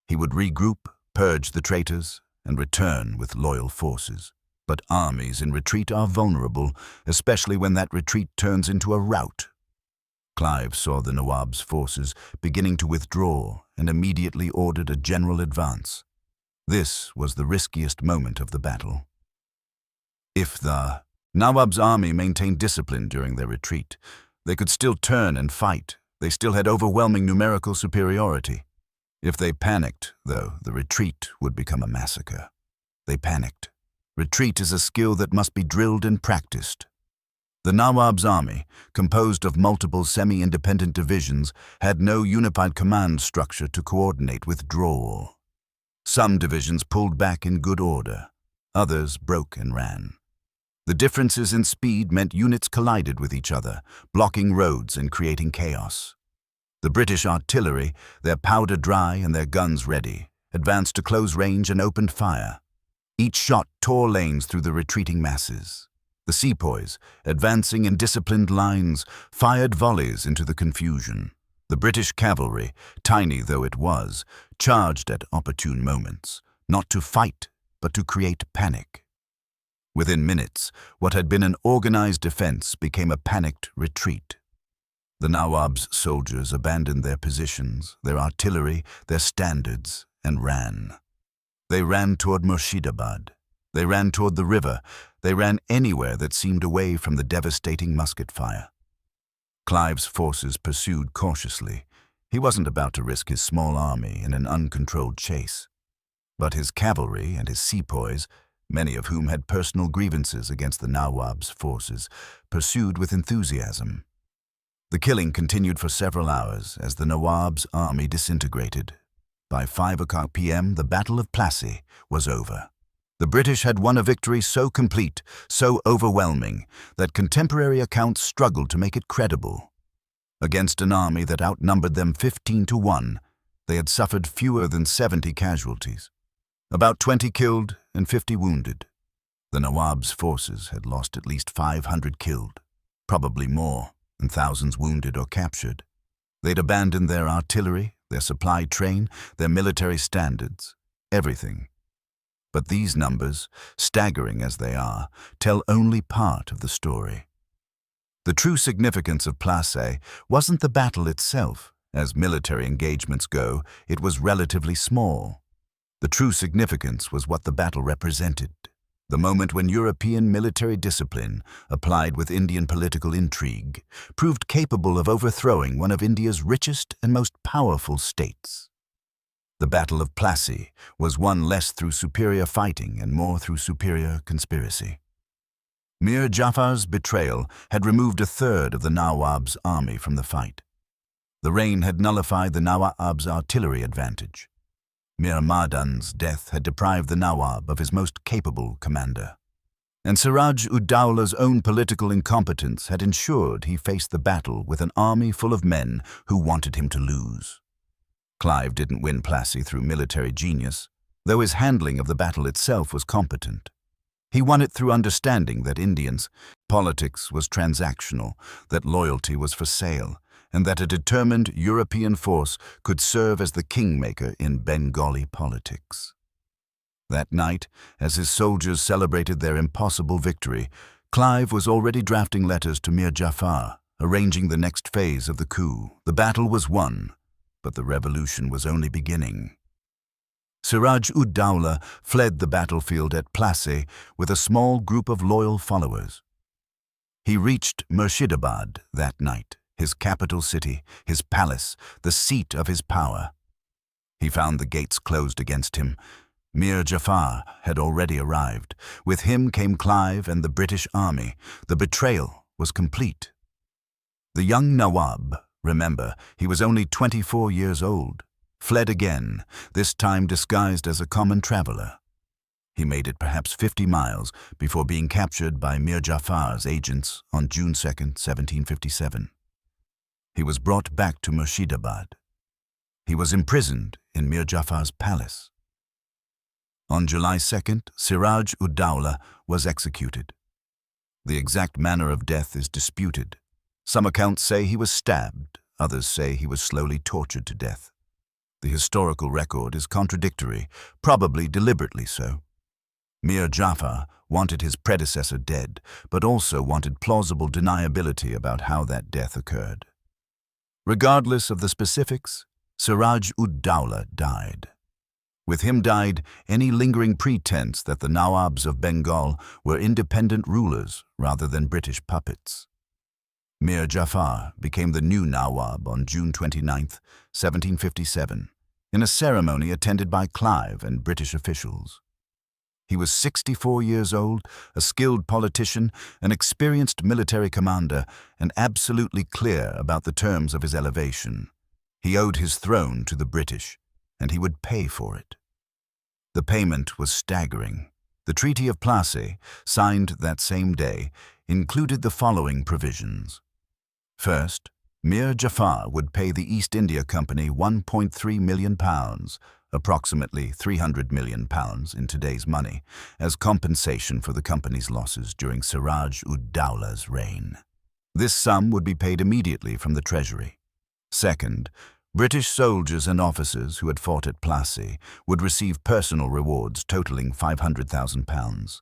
He would regroup, purge the traitors, and return with loyal forces. But armies in retreat are vulnerable, especially when that retreat turns into a rout. Clive saw the Nawab's forces beginning to withdraw and immediately ordered a general advance. This was the riskiest moment of the battle. If the Nawab's army maintained discipline during their retreat, they could still turn and fight. They still had overwhelming numerical superiority. If they panicked, though, the retreat would become a massacre. They panicked. Retreat is a skill that must be drilled and practiced. The Nawab's army, composed of multiple semi-independent divisions, had no unified command structure to coordinate withdrawal. Some divisions pulled back in good order. Others broke and ran. The differences in speed meant units collided with each other, blocking roads and creating chaos. The British artillery, their powder dry and their guns ready, advanced to close range and opened fire. Each shot tore lanes through the retreating masses. The sepoys, advancing in disciplined lines, fired volleys into the confusion. The British cavalry, tiny though it was, charged at opportune moments, not to fight, but to create panic. Within minutes, what had been an organized defense became a panicked retreat. The Nawab's soldiers abandoned their positions, their artillery, their standards, and ran. They ran toward Murshidabad. They ran toward the river. They ran anywhere that seemed away from the devastating musket fire. Clive's forces pursued cautiously. He wasn't about to risk his small army in an uncontrolled chase. But his cavalry and his sepoys, many of whom had personal grievances against the Nawab's forces, pursued with enthusiasm. The killing continued for several hours as the Nawab's army disintegrated. By 5 o'clock p.m., the Battle of Plassey was over. The British had won a victory so complete, so overwhelming, that contemporary accounts struggled to make it credible. Against an army that outnumbered them 15-1, they had suffered fewer than 70 casualties. About 20 killed and 50 wounded. The Nawab's forces had lost at least 500 killed, probably more, and thousands wounded or captured. They'd abandoned their artillery, their supply train, their military standards, everything. But these numbers, staggering as they are, tell only part of the story. The true significance of Plassey wasn't the battle itself. As military engagements go, it was relatively small. The true significance was what the battle represented. The moment when European military discipline, applied with Indian political intrigue, proved capable of overthrowing one of India's richest and most powerful states. The Battle of Plassey was won less through superior fighting and more through superior conspiracy. Mir Jafar's betrayal had removed a third of the Nawab's army from the fight. The rain had nullified the Nawab's artillery advantage. Mir Mardan's death had deprived the Nawab of his most capable commander. And Siraj-ud-Dowlah's own political incompetence had ensured he faced the battle with an army full of men who wanted him to lose. Clive didn't win Plassey through military genius, though his handling of the battle itself was competent. He won it through understanding that Indians' politics was transactional, that loyalty was for sale, and that a determined European force could serve as the kingmaker in Bengali politics. That night, as his soldiers celebrated their impossible victory, Clive was already drafting letters to Mir Jafar, arranging the next phase of the coup. The battle was won, but the revolution was only beginning. Siraj-ud-Dowlah fled the battlefield at Plassey with a small group of loyal followers. He reached Murshidabad that night, his capital city, his palace, the seat of his power. He found the gates closed against him. Mir Jafar had already arrived. With him came Clive and the British army. The betrayal was complete. The young Nawab, remember, he was only 24 years old, fled again, this time disguised as a common traveler. He made it perhaps 50 miles before being captured by Mir Jafar's agents on June 2, 1757. He was brought back to Murshidabad. He was imprisoned in Mir Jafar's palace. On July 2nd, Siraj-ud-Dawla was executed. The exact manner of death is disputed. Some accounts say he was stabbed, others say he was slowly tortured to death. The historical record is contradictory, probably deliberately so. Mir Jafar wanted his predecessor dead, but also wanted plausible deniability about how that death occurred. Regardless of the specifics, Siraj-ud-Dawla died. With him died any lingering pretense that the Nawabs of Bengal were independent rulers rather than British puppets. Mir Jafar became the new Nawab on June 29, 1757, in a ceremony attended by Clive and British officials. He was 64 years old, a skilled politician, an experienced military commander, and absolutely clear about the terms of his elevation. He owed his throne to the British, and he would pay for it. The payment was staggering. The Treaty of Plassey, signed that same day, included the following provisions. First, Mir Jafar would pay the East India Company £1.3 million, approximately £300 million in today's money, as compensation for the company's losses during Siraj-ud-Dawla's reign. This sum would be paid immediately from the treasury. Second, British soldiers and officers who had fought at Plassey would receive personal rewards totaling £500,000.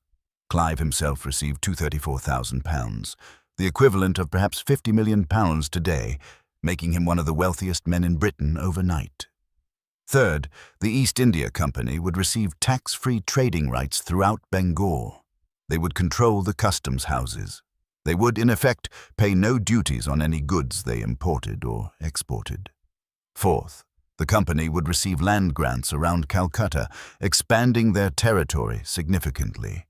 Clive himself received £234,000, the equivalent of perhaps £50 million today, making him one of the wealthiest men in Britain overnight. Third, the East India Company would receive tax-free trading rights throughout Bengal. They would control the customs houses. They would, in effect, pay no duties on any goods they imported or exported. Fourth, the company would receive land grants around Calcutta, expanding their territory significantly.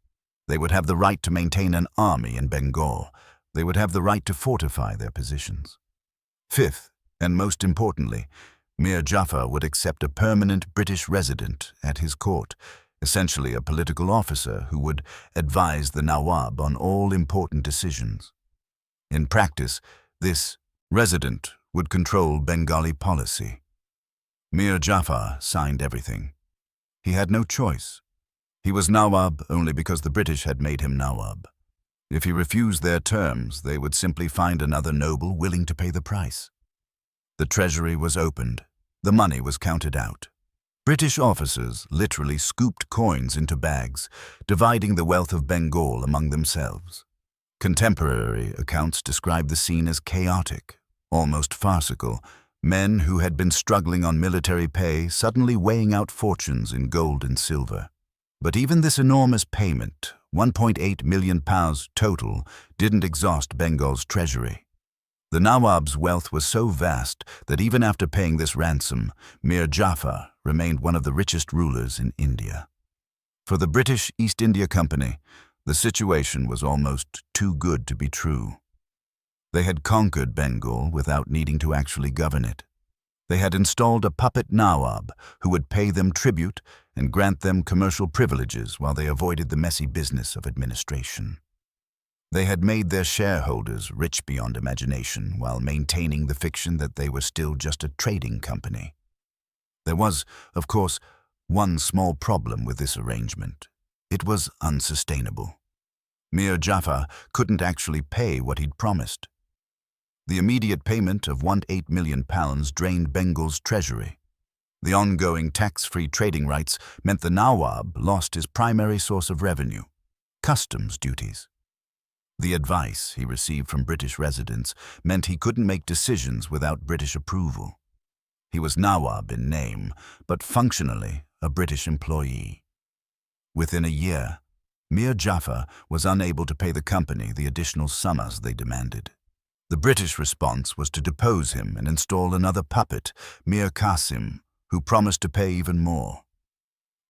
They would have the right to maintain an army in Bengal. They would have the right to fortify their positions. Fifth, and most importantly, Mir Jafar would accept a permanent British resident at his court, essentially a political officer who would advise the Nawab on all important decisions. In practice, this resident would control Bengali policy. Mir Jafar signed everything. He had no choice. He was Nawab only because the British had made him Nawab. If he refused their terms, they would simply find another noble willing to pay the price. The treasury was opened. The money was counted out. British officers literally scooped coins into bags, dividing the wealth of Bengal among themselves. Contemporary accounts describe the scene as chaotic, almost farcical, men who had been struggling on military pay suddenly weighing out fortunes in gold and silver. But even this enormous payment, £1.8 million total, didn't exhaust Bengal's treasury. The Nawab's wealth was so vast that even after paying this ransom, Mir Jafar remained one of the richest rulers in India. For the British East India Company, the situation was almost too good to be true. They had conquered Bengal without needing to actually govern it. They had installed a puppet Nawab who would pay them tribute and grant them commercial privileges while they avoided the messy business of administration. They had made their shareholders rich beyond imagination while maintaining the fiction that they were still just a trading company. There was, of course, one small problem with this arrangement. It was unsustainable. Mir Jafar couldn't actually pay what he'd promised. The immediate payment of £1.8 million drained Bengal's treasury. The ongoing tax-free trading rights meant the Nawab lost his primary source of revenue, customs duties. The advice he received from British residents meant he couldn't make decisions without British approval. He was Nawab in name, but functionally a British employee. Within a year, Mir Jafar was unable to pay the company the additional sums they demanded. The British response was to depose him and install another puppet, Mir Qasim, who promised to pay even more.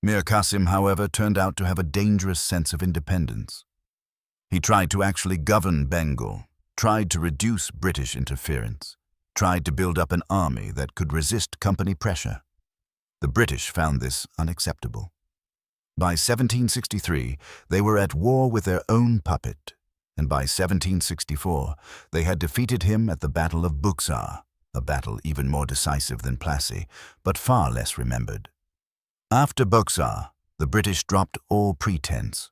Mir Qasim, however, turned out to have a dangerous sense of independence. He tried to actually govern Bengal, tried to reduce British interference, tried to build up an army that could resist company pressure. The British found this unacceptable. By 1763, they were at war with their own puppet, and by 1764, they had defeated him at the Battle of Buxar, a battle even more decisive than Plassey, but far less remembered. After Buxar, the British dropped all pretense.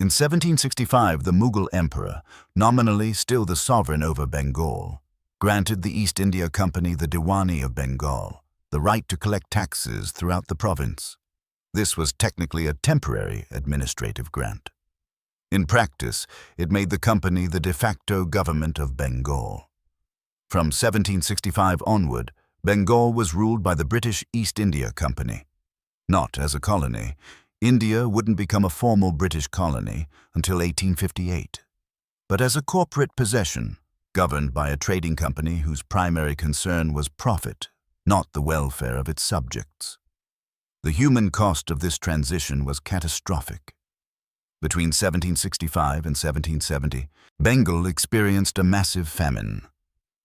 In 1765, the Mughal emperor, nominally still the sovereign over Bengal, granted the East India Company the Diwani of Bengal, the right to collect taxes throughout the province. This was technically a temporary administrative grant. In practice, it made the company the de facto government of Bengal. From 1765 onward, Bengal was ruled by the British East India Company. Not as a colony. India wouldn't become a formal British colony until 1858, but as a corporate possession, governed by a trading company whose primary concern was profit, not the welfare of its subjects. The human cost of this transition was catastrophic. Between 1765 and 1770, Bengal experienced a massive famine.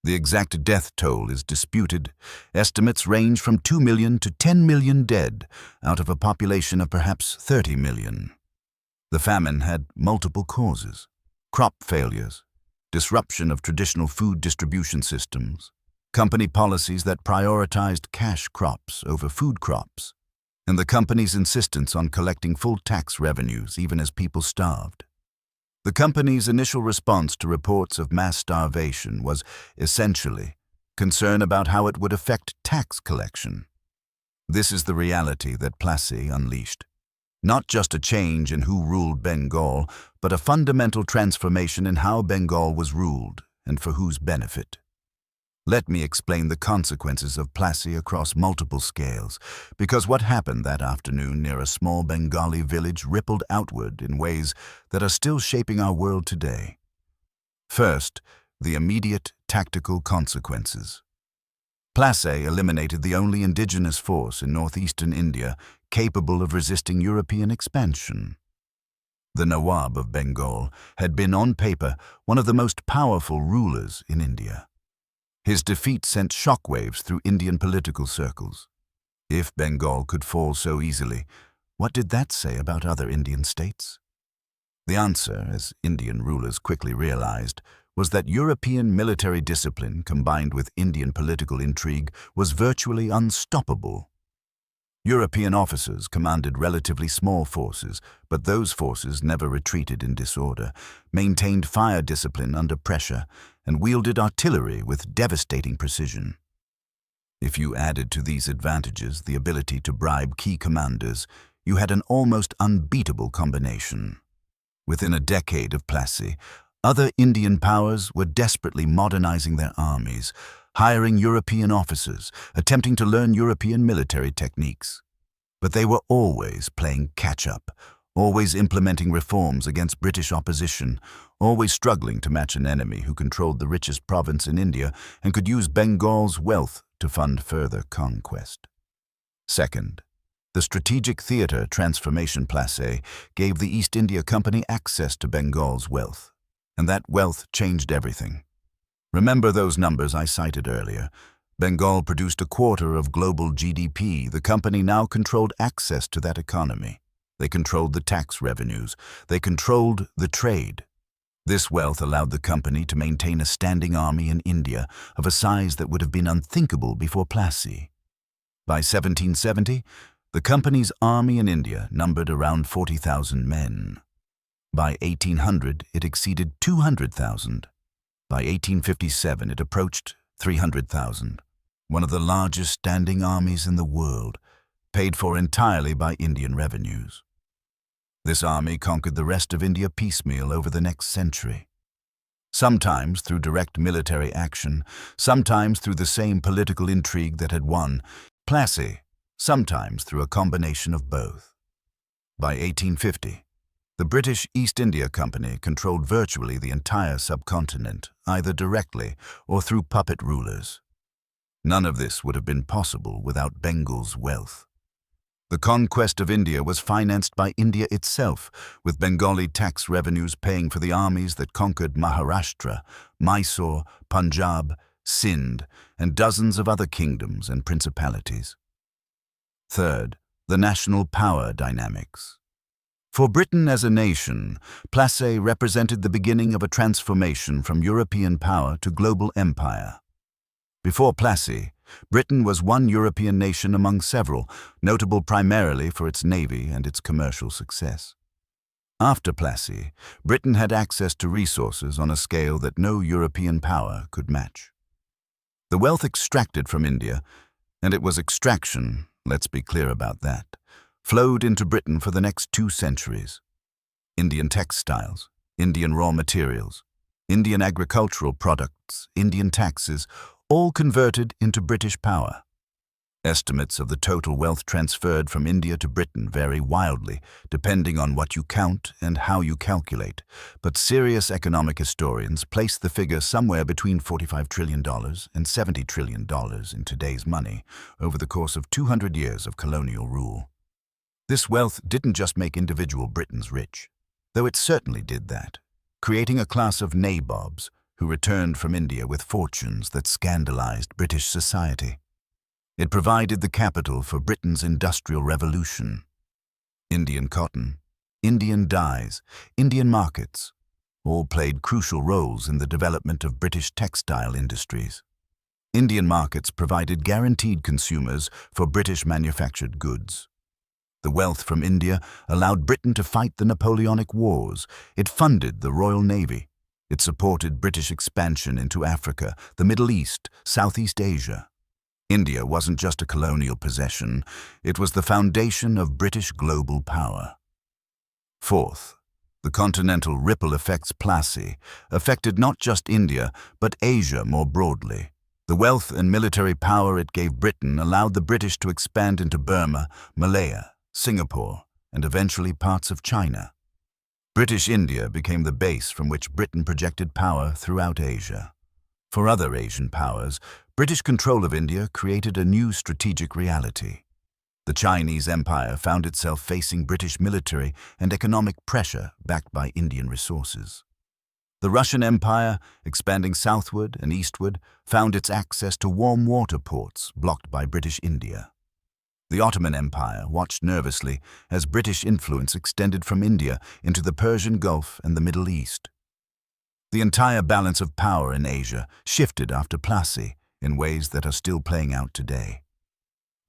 The exact death toll is disputed. Estimates range from 2 million to 10 million dead out of a population of perhaps 30 million. The famine had multiple causes: crop failures, disruption of traditional food distribution systems, company policies that prioritized cash crops over food crops, and the company's insistence on collecting full tax revenues even as people starved. The company's initial response to reports of mass starvation was essentially concern about how it would affect tax collection. This is the reality that Plassey unleashed. Not just a change in who ruled Bengal, but a fundamental transformation in how Bengal was ruled and for whose benefit. Let me explain the consequences of Plassey across multiple scales, because what happened that afternoon near a small Bengali village rippled outward in ways that are still shaping our world today. First, the immediate tactical consequences. Plassey eliminated the only indigenous force in northeastern India capable of resisting European expansion. The Nawab of Bengal had been, on paper, one of the most powerful rulers in India. His defeat sent shockwaves through Indian political circles. If Bengal could fall so easily, what did that say about other Indian states? The answer, as Indian rulers quickly realized, was that European military discipline combined with Indian political intrigue was virtually unstoppable. European officers commanded relatively small forces, but those forces never retreated in disorder, maintained fire discipline under pressure, and wielded artillery with devastating precision. If you added to these advantages the ability to bribe key commanders, you had an almost unbeatable combination. Within a decade of Plassey, other Indian powers were desperately modernizing their armies, hiring European officers, attempting to learn European military techniques. But they were always playing catch-up, always implementing reforms against British opposition, always struggling to match an enemy who controlled the richest province in India and could use Bengal's wealth to fund further conquest. Second, the strategic theater transformation Plassey gave the East India Company access to Bengal's wealth, and that wealth changed everything. Remember those numbers I cited earlier. Bengal produced a quarter of global GDP. The company now controlled access to that economy. They controlled the tax revenues. They controlled the trade. This wealth allowed the company to maintain a standing army in India of a size that would have been unthinkable before Plassey. By 1770, the company's army in India numbered around 40,000 men. By 1800, it exceeded 200,000. By 1857, it approached 300,000, one of the largest standing armies in the world, paid for entirely by Indian revenues. This army conquered the rest of India piecemeal over the next century. Sometimes through direct military action, sometimes through the same political intrigue that had won Plassey, sometimes through a combination of both. By 1850, the British East India Company controlled virtually the entire subcontinent, either directly or through puppet rulers. None of this would have been possible without Bengal's wealth. The conquest of India was financed by India itself, with Bengali tax revenues paying for the armies that conquered Maharashtra, Mysore, Punjab, Sindh, and dozens of other kingdoms and principalities. Third, the national power dynamics. For Britain as a nation, Plassey represented the beginning of a transformation from European power to global empire. Before Plassey, Britain was one European nation among several, notable primarily for its navy and its commercial success. After Plassey, Britain had access to resources on a scale that no European power could match. The wealth extracted from India, and it was extraction, let's be clear about that, flowed into Britain for the next 2 centuries. Indian textiles, Indian raw materials, Indian agricultural products, Indian taxes, all converted into British power. Estimates of the total wealth transferred from India to Britain vary wildly, depending on what you count and how you calculate, but serious economic historians place the figure somewhere between $45 trillion and $70 trillion in today's money over the course of 200 years of colonial rule. This wealth didn't just make individual Britons rich, though it certainly did that, creating a class of nabobs who returned from India with fortunes that scandalized British society. It provided the capital for Britain's industrial revolution. Indian cotton, Indian dyes, Indian markets, all played crucial roles in the development of British textile industries. Indian markets provided guaranteed consumers for British manufactured goods. The wealth from India allowed Britain to fight the Napoleonic Wars. It funded the Royal Navy. It supported British expansion into Africa, the Middle East, Southeast Asia. India wasn't just a colonial possession, it was the foundation of British global power. Fourth, the continental ripple effects Plassey affected not just India, but Asia more broadly. The wealth and military power it gave Britain allowed the British to expand into Burma, Malaya, Singapore, and eventually parts of China. British India became the base from which Britain projected power throughout Asia. For other Asian powers, British control of India created a new strategic reality. The Chinese Empire found itself facing British military and economic pressure backed by Indian resources. The Russian Empire, expanding southward and eastward, found its access to warm water ports blocked by British India. The Ottoman Empire watched nervously as British influence extended from India into the Persian Gulf and the Middle East. The entire balance of power in Asia shifted after Plassey in ways that are still playing out today.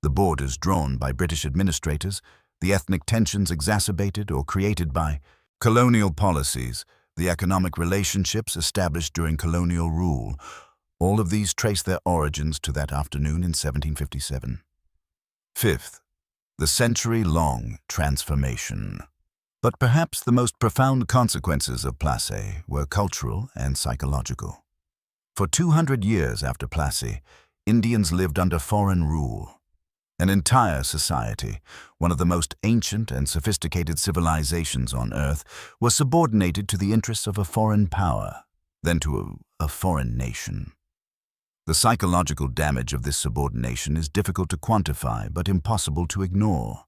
The borders drawn by British administrators, the ethnic tensions exacerbated or created by colonial policies, the economic relationships established during colonial rule, all of these trace their origins to that afternoon in 1757. Fifth, the century-long transformation. But perhaps the most profound consequences of Plassey were cultural and psychological. For 200 years after Plassey, Indians lived under foreign rule. An entire society, one of the most ancient and sophisticated civilizations on Earth, was subordinated to the interests of a foreign power, then to a foreign nation. The psychological damage of this subordination is difficult to quantify but impossible to ignore.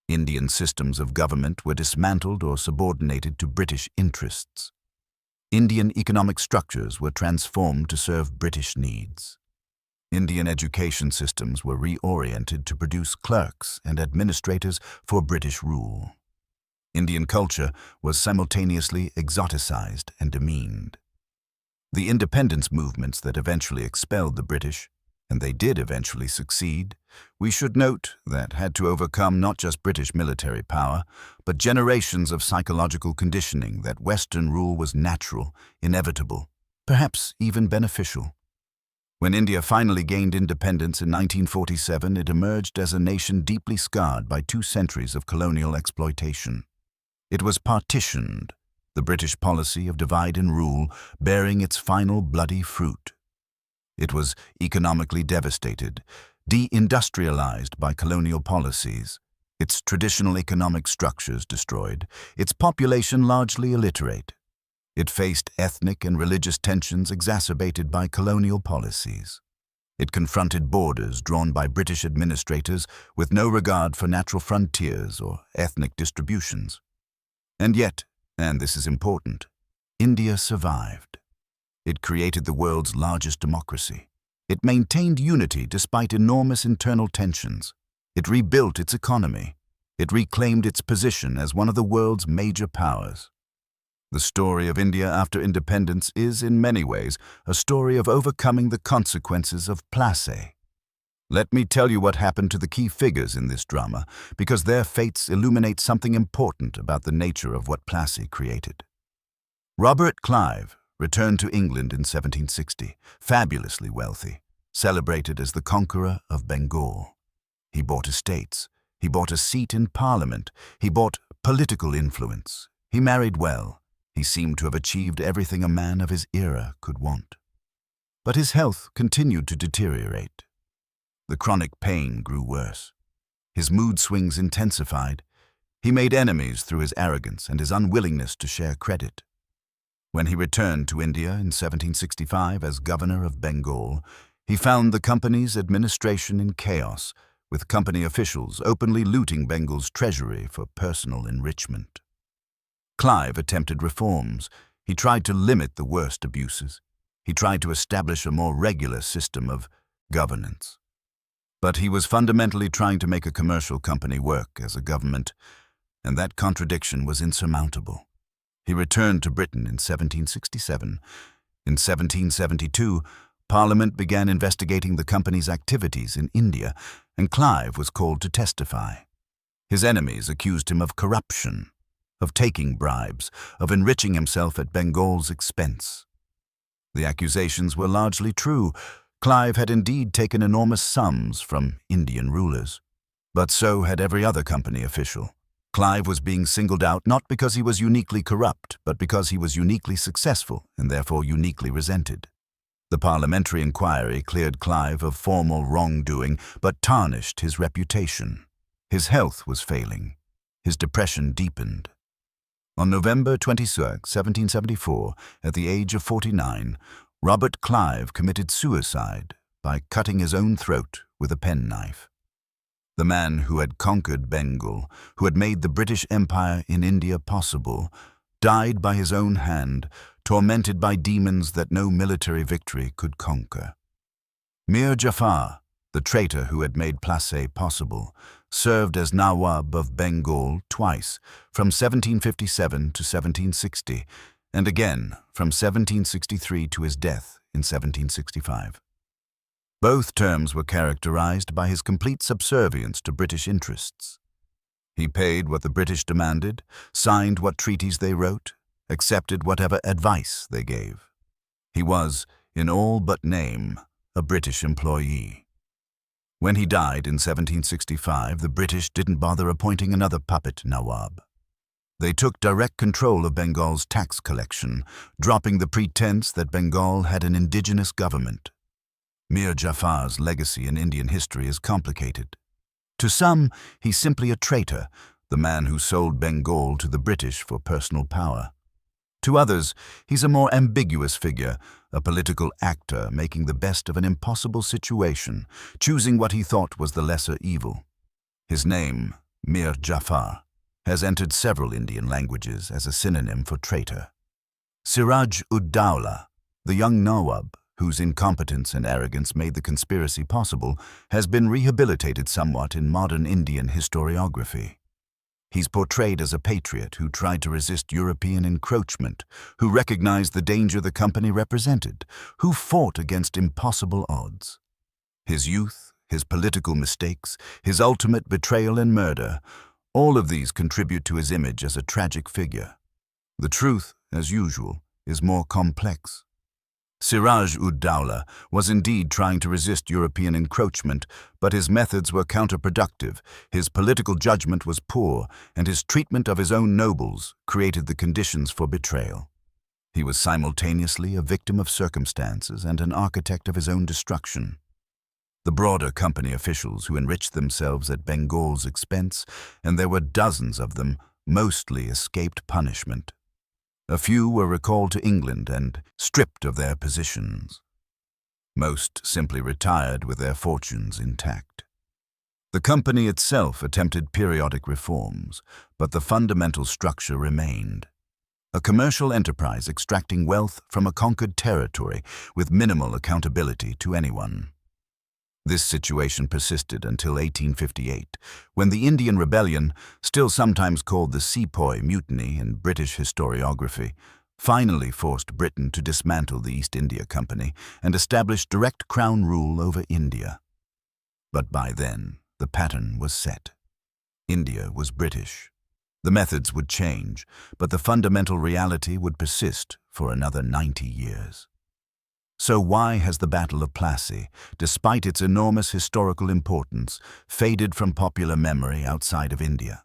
Indian systems of government were dismantled or subordinated to British interests. Indian economic structures were transformed to serve British needs. Indian education systems were reoriented to produce clerks and administrators for British rule. Indian culture was simultaneously exoticized and demeaned. The independence movements that eventually expelled the British, and they did eventually succeed, we should note that had to overcome not just British military power, but generations of psychological conditioning that Western rule was natural, inevitable, perhaps even beneficial. When India finally gained independence in 1947, it emerged as a nation deeply scarred by 2 centuries of colonial exploitation. It was partitioned, the British policy of divide and rule bearing its final bloody fruit. It was economically devastated, deindustrialized by colonial policies, its traditional economic structures destroyed, its population largely illiterate. It faced ethnic and religious tensions exacerbated by colonial policies. It confronted borders drawn by British administrators with no regard for natural frontiers or ethnic distributions. And yet, and this is important, India survived. It created the world's largest democracy. It maintained unity despite enormous internal tensions. It rebuilt its economy. It reclaimed its position as one of the world's major powers. The story of India after independence is, in many ways, a story of overcoming the consequences of Plassey. Let me tell you what happened to the key figures in this drama, because their fates illuminate something important about the nature of what Plassey created. Robert Clive returned to England in 1760, fabulously wealthy, celebrated as the conqueror of Bengal. He bought estates. He bought a seat in Parliament. He bought political influence. He married well. He seemed to have achieved everything a man of his era could want. But his health continued to deteriorate. The chronic pain grew worse. His mood swings intensified. He made enemies through his arrogance and his unwillingness to share credit. When he returned to India in 1765 as governor of Bengal, he found the company's administration in chaos, with company officials openly looting Bengal's treasury for personal enrichment. Clive attempted reforms. He tried to limit the worst abuses. He tried to establish a more regular system of governance. But he was fundamentally trying to make a commercial company work as a government, and that contradiction was insurmountable. He returned to Britain in 1767. In 1772, Parliament began investigating the company's activities in India, and Clive was called to testify. His enemies accused him of corruption, of taking bribes, of enriching himself at Bengal's expense. The accusations were largely true. Clive had indeed taken enormous sums from Indian rulers. But so had every other company official. Clive was being singled out not because he was uniquely corrupt, but because he was uniquely successful and therefore uniquely resented. The parliamentary inquiry cleared Clive of formal wrongdoing, but tarnished his reputation. His health was failing. His depression deepened. On November 26, 1774, at the age of 49, Robert Clive committed suicide by cutting his own throat with a penknife. The man who had conquered Bengal, who had made the British Empire in India possible, died by his own hand, tormented by demons that no military victory could conquer. Mir Jafar, the traitor who had made Plassey possible, served as Nawab of Bengal twice, from 1757 to 1760, and again from 1763 to his death in 1765. Both terms were characterized by his complete subservience to British interests. He paid what the British demanded, signed what treaties they wrote, accepted whatever advice they gave. He was, in all but name, a British employee. When he died in 1765, the British didn't bother appointing another puppet Nawab. They took direct control of Bengal's tax collection, dropping the pretense that Bengal had an indigenous government. Mir Jafar's legacy in Indian history is complicated. To some, he's simply a traitor, the man who sold Bengal to the British for personal power. To others, he's a more ambiguous figure, a political actor making the best of an impossible situation, choosing what he thought was the lesser evil. His name, Mir Jafar, has entered several Indian languages as a synonym for traitor. Siraj-ud-Dowlah, the young Nawab, whose incompetence and arrogance made the conspiracy possible, has been rehabilitated somewhat in modern Indian historiography. He's portrayed as a patriot who tried to resist European encroachment, who recognized the danger the company represented, who fought against impossible odds. His youth, his political mistakes, his ultimate betrayal and murder, all of these contribute to his image as a tragic figure. The truth, as usual, is more complex. Siraj-ud-Dowlah was indeed trying to resist European encroachment, but his methods were counterproductive, his political judgment was poor, and his treatment of his own nobles created the conditions for betrayal. He was simultaneously a victim of circumstances and an architect of his own destruction. The broader company officials who enriched themselves at Bengal's expense, and there were dozens of them, mostly escaped punishment. A few were recalled to England and stripped of their positions. Most simply retired with their fortunes intact. The company itself attempted periodic reforms, but the fundamental structure remained. A commercial enterprise extracting wealth from a conquered territory with minimal accountability to anyone. This situation persisted until 1858, when the Indian Rebellion, still sometimes called the Sepoy Mutiny in British historiography, finally forced Britain to dismantle the East India Company and establish direct crown rule over India. But by then, the pattern was set. India was British. The methods would change, but the fundamental reality would persist for another 90 years. So why has the Battle of Plassey, despite its enormous historical importance, faded from popular memory outside of India?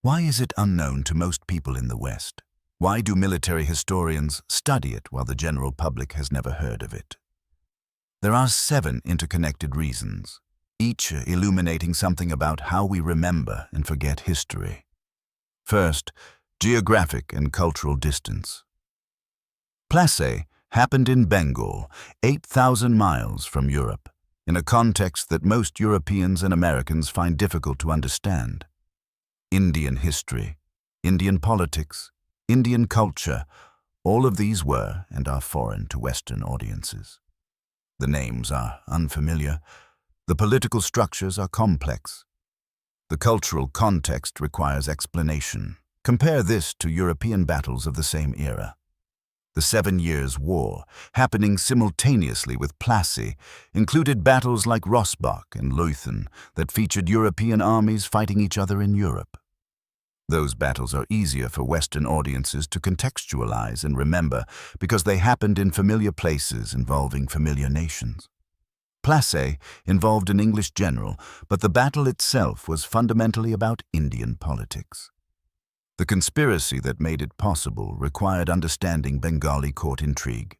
Why is it unknown to most people in the West? Why do military historians study it while the general public has never heard of it? There are 7 interconnected reasons, each illuminating something about how we remember and forget history. First, geographic and cultural distance. Plassey happened in Bengal, 8,000 miles from Europe, in a context that most Europeans and Americans find difficult to understand. Indian history, Indian politics, Indian culture, all of these were and are foreign to Western audiences. The names are unfamiliar, the political structures are complex. The cultural context requires explanation. Compare this to European battles of the same era. The 7 Years' War, happening simultaneously with Plassey, included battles like Rossbach and Leuthen that featured European armies fighting each other in Europe. Those battles are easier for Western audiences to contextualize and remember because they happened in familiar places involving familiar nations. Plassey involved an English general, but the battle itself was fundamentally about Indian politics. The conspiracy that made it possible required understanding Bengali court intrigue.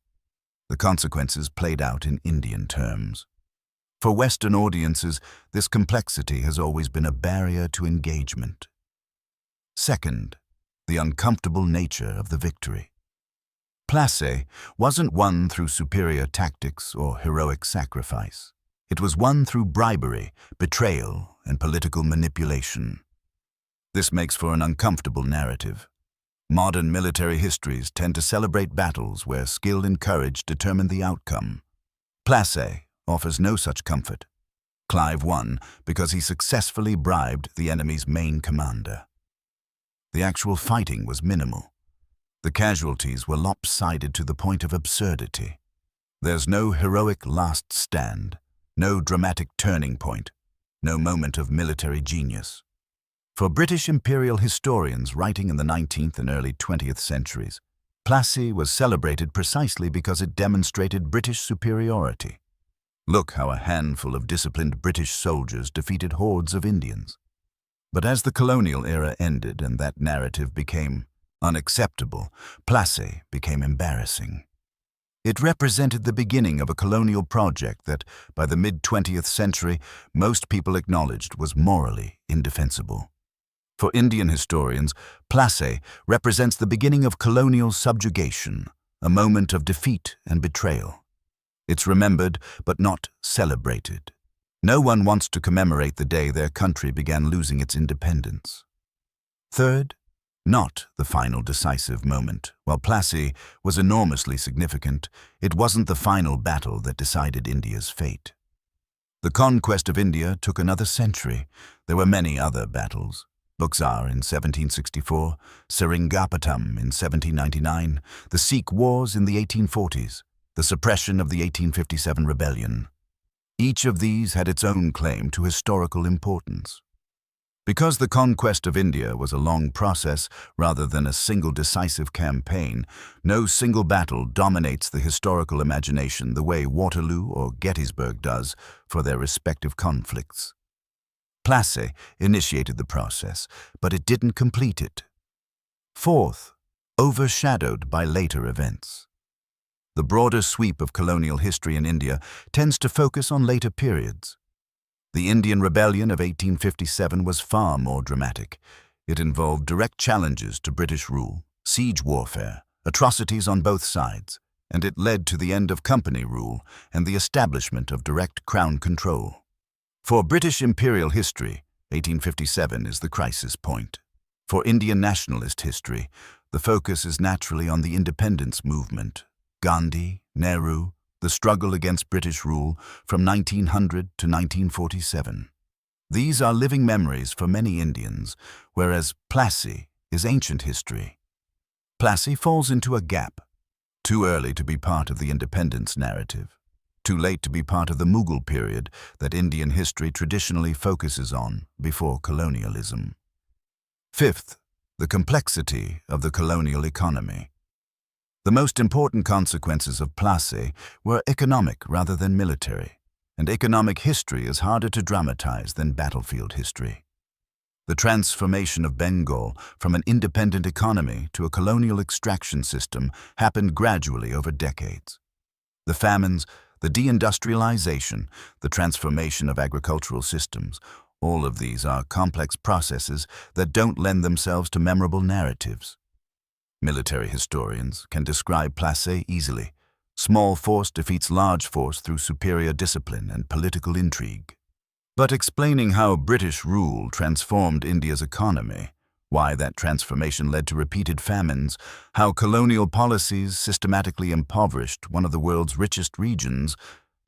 The consequences played out in Indian terms. For Western audiences, this complexity has always been a barrier to engagement. Second, the uncomfortable nature of the victory. Plassey wasn't won through superior tactics or heroic sacrifice. It was won through bribery, betrayal, and political manipulation. This makes for an uncomfortable narrative. Modern military histories tend to celebrate battles where skill and courage determine the outcome. Plassey offers no such comfort. Clive won because he successfully bribed the enemy's main commander. The actual fighting was minimal. The casualties were lopsided to the point of absurdity. There's no heroic last stand, no dramatic turning point, no moment of military genius. For British imperial historians writing in the 19th and early 20th centuries, Plassey was celebrated precisely because it demonstrated British superiority. Look how a handful of disciplined British soldiers defeated hordes of Indians. But as the colonial era ended and that narrative became unacceptable, Plassey became embarrassing. It represented the beginning of a colonial project that, by the mid-20th century, most people acknowledged was morally indefensible. For Indian historians, Plassey represents the beginning of colonial subjugation, a moment of defeat and betrayal. It's remembered but not celebrated. No one wants to commemorate the day their country began losing its independence. Third, not the final decisive moment. While Plassey was enormously significant, it wasn't the final battle that decided India's fate. The conquest of India took another century. There were many other battles. Buxar in 1764, Seringapatam in 1799, the Sikh Wars in the 1840s, the suppression of the 1857 rebellion. Each of these had its own claim to historical importance. Because the conquest of India was a long process rather than a single decisive campaign, no single battle dominates the historical imagination the way Waterloo or Gettysburg does for their respective conflicts. Plassey initiated the process, but it didn't complete it. Fourth, overshadowed by later events. The broader sweep of colonial history in India tends to focus on later periods. The Indian Rebellion of 1857 was far more dramatic. It involved direct challenges to British rule, siege warfare, atrocities on both sides. and it led to the end of company rule and the establishment of direct crown control. For British imperial history, 1857 is the crisis point. For Indian nationalist history, the focus is naturally on the independence movement, Gandhi, Nehru, the struggle against British rule from 1900 to 1947. These are living memories for many Indians, whereas Plassey is ancient history. Plassey falls into a gap. Too early to be part of the independence narrative. Too late to be part of the Mughal period that Indian history traditionally focuses on before colonialism. Fifth, the complexity of the colonial economy. The most important consequences of Plassey were economic rather than military, and economic history is harder to dramatize than battlefield history. The transformation of Bengal from an independent economy to a colonial extraction system happened gradually over decades. The famines, the deindustrialization, the transformation of agricultural systems, all of these are complex processes that don't lend themselves to memorable narratives. Military historians can describe Plassey easily. Small force defeats large force through superior discipline and political intrigue. But explaining how British rule transformed India's economy, why that transformation led to repeated famines, how colonial policies systematically impoverished one of the world's richest regions,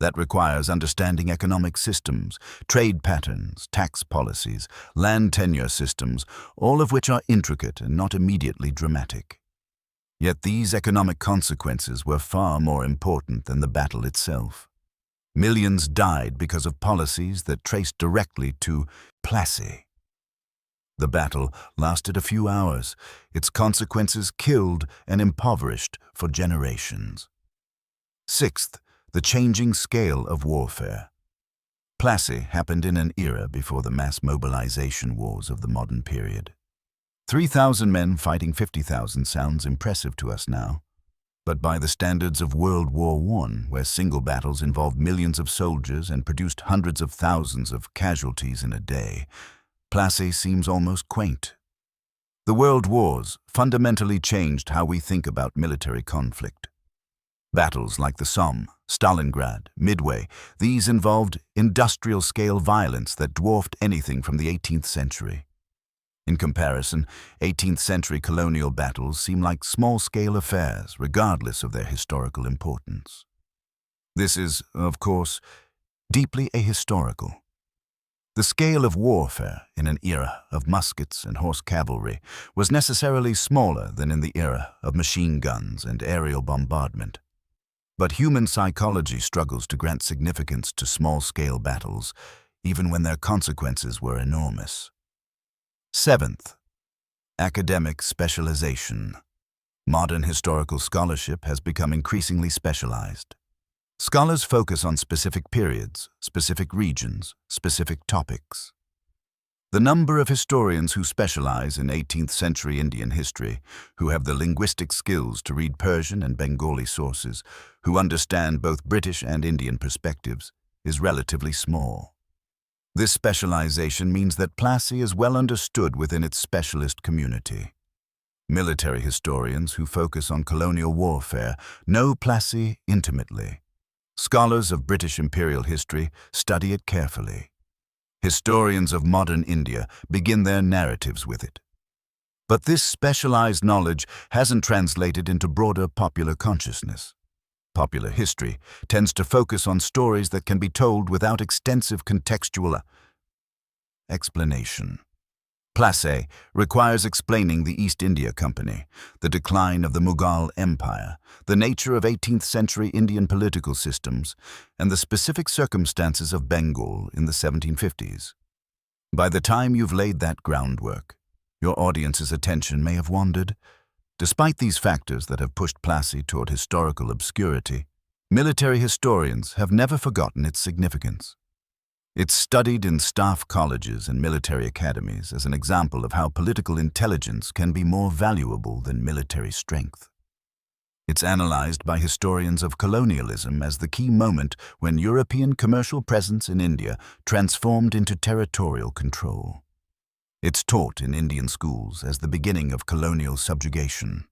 that requires understanding economic systems, trade patterns, tax policies, land tenure systems, all of which are intricate and not immediately dramatic. Yet these economic consequences were far more important than the battle itself. Millions died because of policies that traced directly to Plassey. The battle lasted a few hours. Its consequences killed and impoverished for generations. Sixth, the changing scale of warfare. Plassey happened in an era before the mass mobilization wars of the modern period. 3,000 men fighting 50,000 sounds impressive to us now. But by the standards of World War I, where single battles involved millions of soldiers and produced hundreds of thousands of casualties in a day, Plassey seems almost quaint. The world wars fundamentally changed how we think about military conflict. Battles like the Somme, Stalingrad, Midway, these involved industrial-scale violence that dwarfed anything from the 18th century. In comparison, 18th century colonial battles seem like small-scale affairs, regardless of their historical importance. This is, of course, deeply ahistorical. The scale of warfare in an era of muskets and horse cavalry was necessarily smaller than in the era of machine guns and aerial bombardment. But human psychology struggles to grant significance to small-scale battles, even when their consequences were enormous. Seventh, academic specialization. Modern historical scholarship has become increasingly specialized. Scholars focus on specific periods, specific regions, specific topics. The number of historians who specialize in 18th century Indian history, who have the linguistic skills to read Persian and Bengali sources, who understand both British and Indian perspectives, is relatively small. This specialization means that Plassey is well understood within its specialist community. Military historians who focus on colonial warfare know Plassey intimately. Scholars of British imperial history study it carefully. Historians of modern India begin their narratives with it. But this specialized knowledge hasn't translated into broader popular consciousness. Popular history tends to focus on stories that can be told without extensive contextual explanation. Plassey requires explaining the East India Company, the decline of the Mughal Empire, the nature of 18th century Indian political systems, and the specific circumstances of Bengal in the 1750s. By the time you've laid that groundwork, your audience's attention may have wandered. Despite these factors that have pushed Plassey toward historical obscurity, military historians have never forgotten its significance. It's studied in staff colleges and military academies as an example of how political intelligence can be more valuable than military strength. It's analyzed by historians of colonialism as the key moment when European commercial presence in India transformed into territorial control. It's taught in Indian schools as the beginning of colonial subjugation.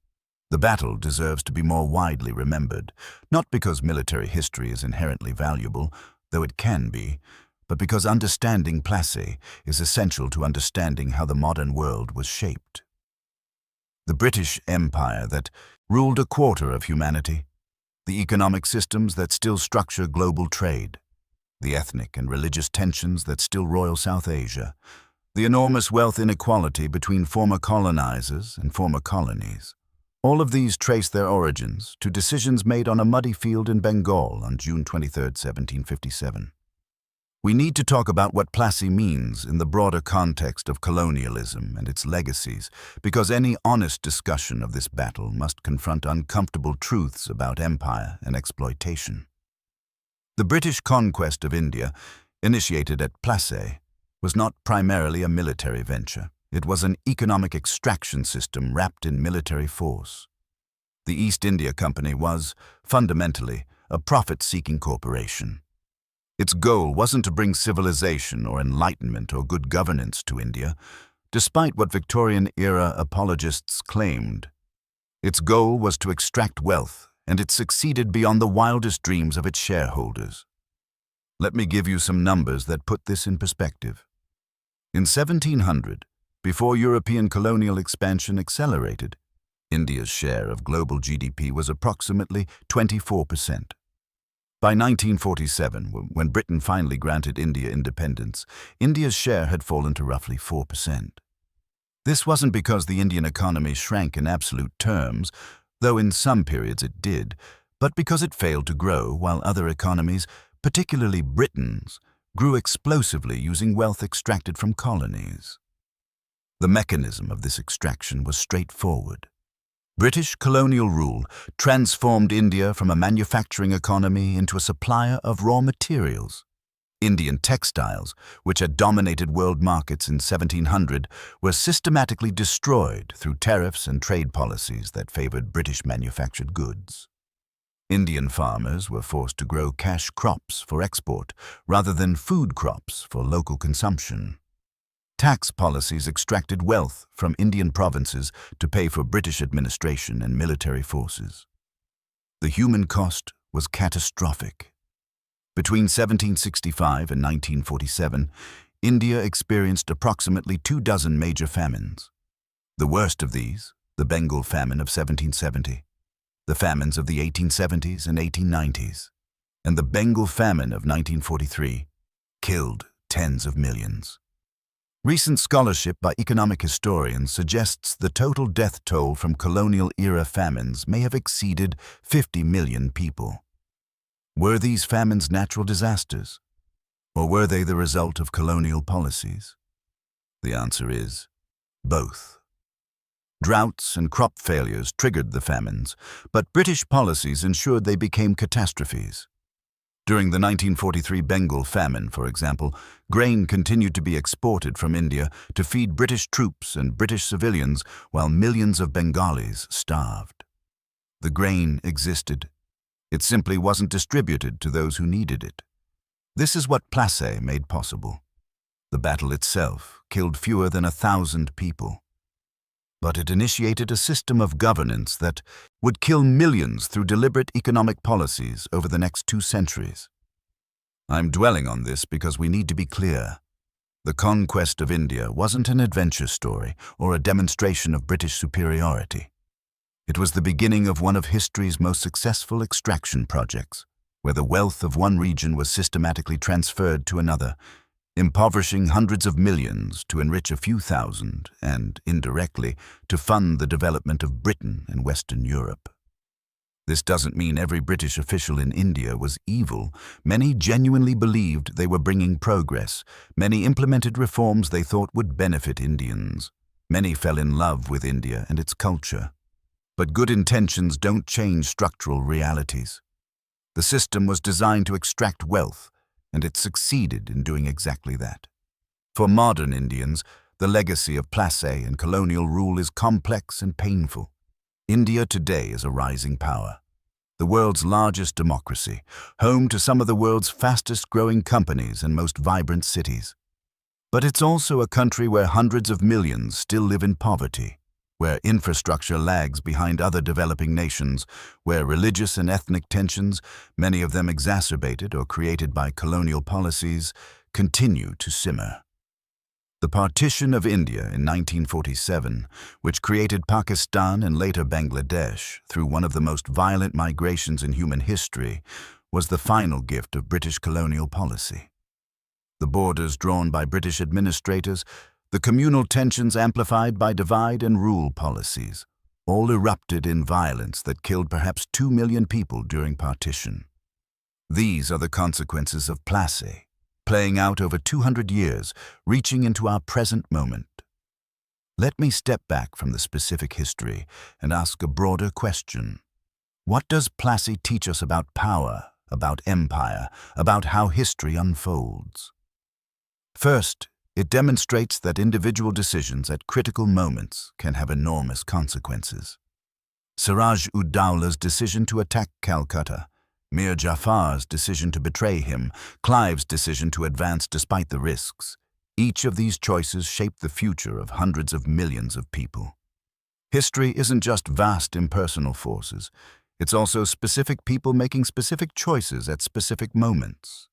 The battle deserves to be more widely remembered, not because military history is inherently valuable, though it can be, but because understanding Plassey is essential to understanding how the modern world was shaped. The British Empire that ruled a quarter of humanity, the economic systems that still structure global trade, the ethnic and religious tensions that still roil South Asia, the enormous wealth inequality between former colonizers and former colonies. All of these trace their origins to decisions made on a muddy field in Bengal on June 23, 1757. We need to talk about what Plassey means in the broader context of colonialism and its legacies, because any honest discussion of this battle must confront uncomfortable truths about empire and exploitation. The British conquest of India, initiated at Plassey, was not primarily a military venture. It was an economic extraction system wrapped in military force. The East India Company was, fundamentally, a profit-seeking corporation. Its goal wasn't to bring civilization or enlightenment or good governance to India, despite what Victorian-era apologists claimed. Its goal was to extract wealth, and it succeeded beyond the wildest dreams of its shareholders. Let me give you some numbers that put this in perspective. In 1700, before European colonial expansion accelerated, India's share of global GDP was approximately 24%. By 1947, when Britain finally granted India independence, India's share had fallen to roughly 4%. This wasn't because the Indian economy shrank in absolute terms, though in some periods it did, but because it failed to grow while other economies, particularly Britain's, grew explosively using wealth extracted from colonies. The mechanism of this extraction was straightforward. British colonial rule transformed India from a manufacturing economy into a supplier of raw materials. Indian textiles, which had dominated world markets in 1700, were systematically destroyed through tariffs and trade policies that favored British manufactured goods. Indian farmers were forced to grow cash crops for export rather than food crops for local consumption. Tax policies extracted wealth from Indian provinces to pay for British administration and military forces. The human cost was catastrophic. Between 1765 and 1947, India experienced approximately 24 major famines. The worst of these, the Bengal famine of 1770, the famines of the 1870s and 1890s, and the Bengal famine of 1943, killed tens of millions. Recent scholarship by economic historians suggests the total death toll from colonial-era famines may have exceeded 50 million people. Were these famines natural disasters, or were they the result of colonial policies? The answer is both. Droughts and crop failures triggered the famines, but British policies ensured they became catastrophes. During the 1943 Bengal famine, for example, grain continued to be exported from India to feed British troops and British civilians while millions of Bengalis starved. The grain existed. It simply wasn't distributed to those who needed it. This is what Plassey made possible. The battle itself killed fewer than 1,000 people. But it initiated a system of governance that would kill millions through deliberate economic policies over the next 2 centuries. I'm dwelling on this because we need to be clear. The conquest of India wasn't an adventure story or a demonstration of British superiority. It was the beginning of one of history's most successful extraction projects, where the wealth of one region was systematically transferred to another, impoverishing hundreds of millions to enrich a few thousand and, indirectly, to fund the development of Britain and Western Europe. This doesn't mean every British official in India was evil. Many genuinely believed they were bringing progress. Many implemented reforms they thought would benefit Indians. Many fell in love with India and its culture. But good intentions don't change structural realities. The system was designed to extract wealth, and it succeeded in doing exactly that. For modern Indians, the legacy of Plassey and colonial rule is complex and painful. India today is a rising power, the world's largest democracy, home to some of the world's fastest-growing companies and most vibrant cities. But it's also a country where hundreds of millions still live in poverty. where infrastructure lags behind other developing nations, where religious and ethnic tensions, many of them exacerbated or created by colonial policies, continue to simmer. The partition of India in 1947, which created Pakistan and later Bangladesh through one of the most violent migrations in human history, was the final gift of British colonial policy. The borders drawn by British administrators, the communal tensions amplified by divide and rule policies, all erupted in violence that killed perhaps 2 million people during partition. These are the consequences of Plassey, playing out over 200 years, reaching into our present moment. Let me step back from the specific history and ask a broader question. What does Plassey teach us about power, about empire, about how history unfolds? First, it demonstrates that individual decisions at critical moments can have enormous consequences. Siraj-ud-Dowlah's decision to attack Calcutta, Mir Jafar's decision to betray him, Clive's decision to advance despite the risks. Each of these choices shaped the future of hundreds of millions of people. History isn't just vast impersonal forces. It's also specific people making specific choices at specific moments.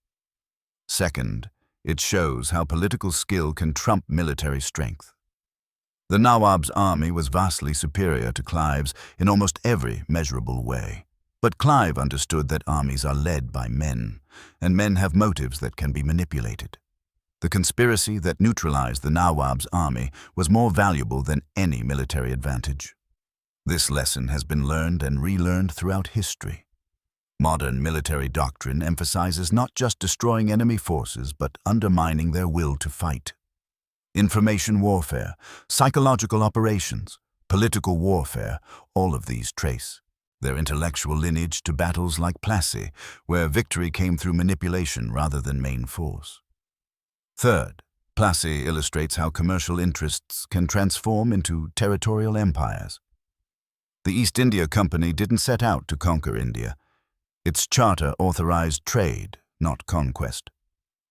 Second, it shows how political skill can trump military strength. The Nawab's army was vastly superior to Clive's in almost every measurable way. But Clive understood that armies are led by men, and men have motives that can be manipulated. The conspiracy that neutralized the Nawab's army was more valuable than any military advantage. This lesson has been learned and relearned throughout history. Modern military doctrine emphasizes not just destroying enemy forces, but undermining their will to fight. Information warfare, psychological operations, political warfare, all of these trace their intellectual lineage to battles like Plassey, where victory came through manipulation rather than main force. Third, Plassey illustrates how commercial interests can transform into territorial empires. The East India Company didn't set out to conquer India. Its charter authorized trade, not conquest.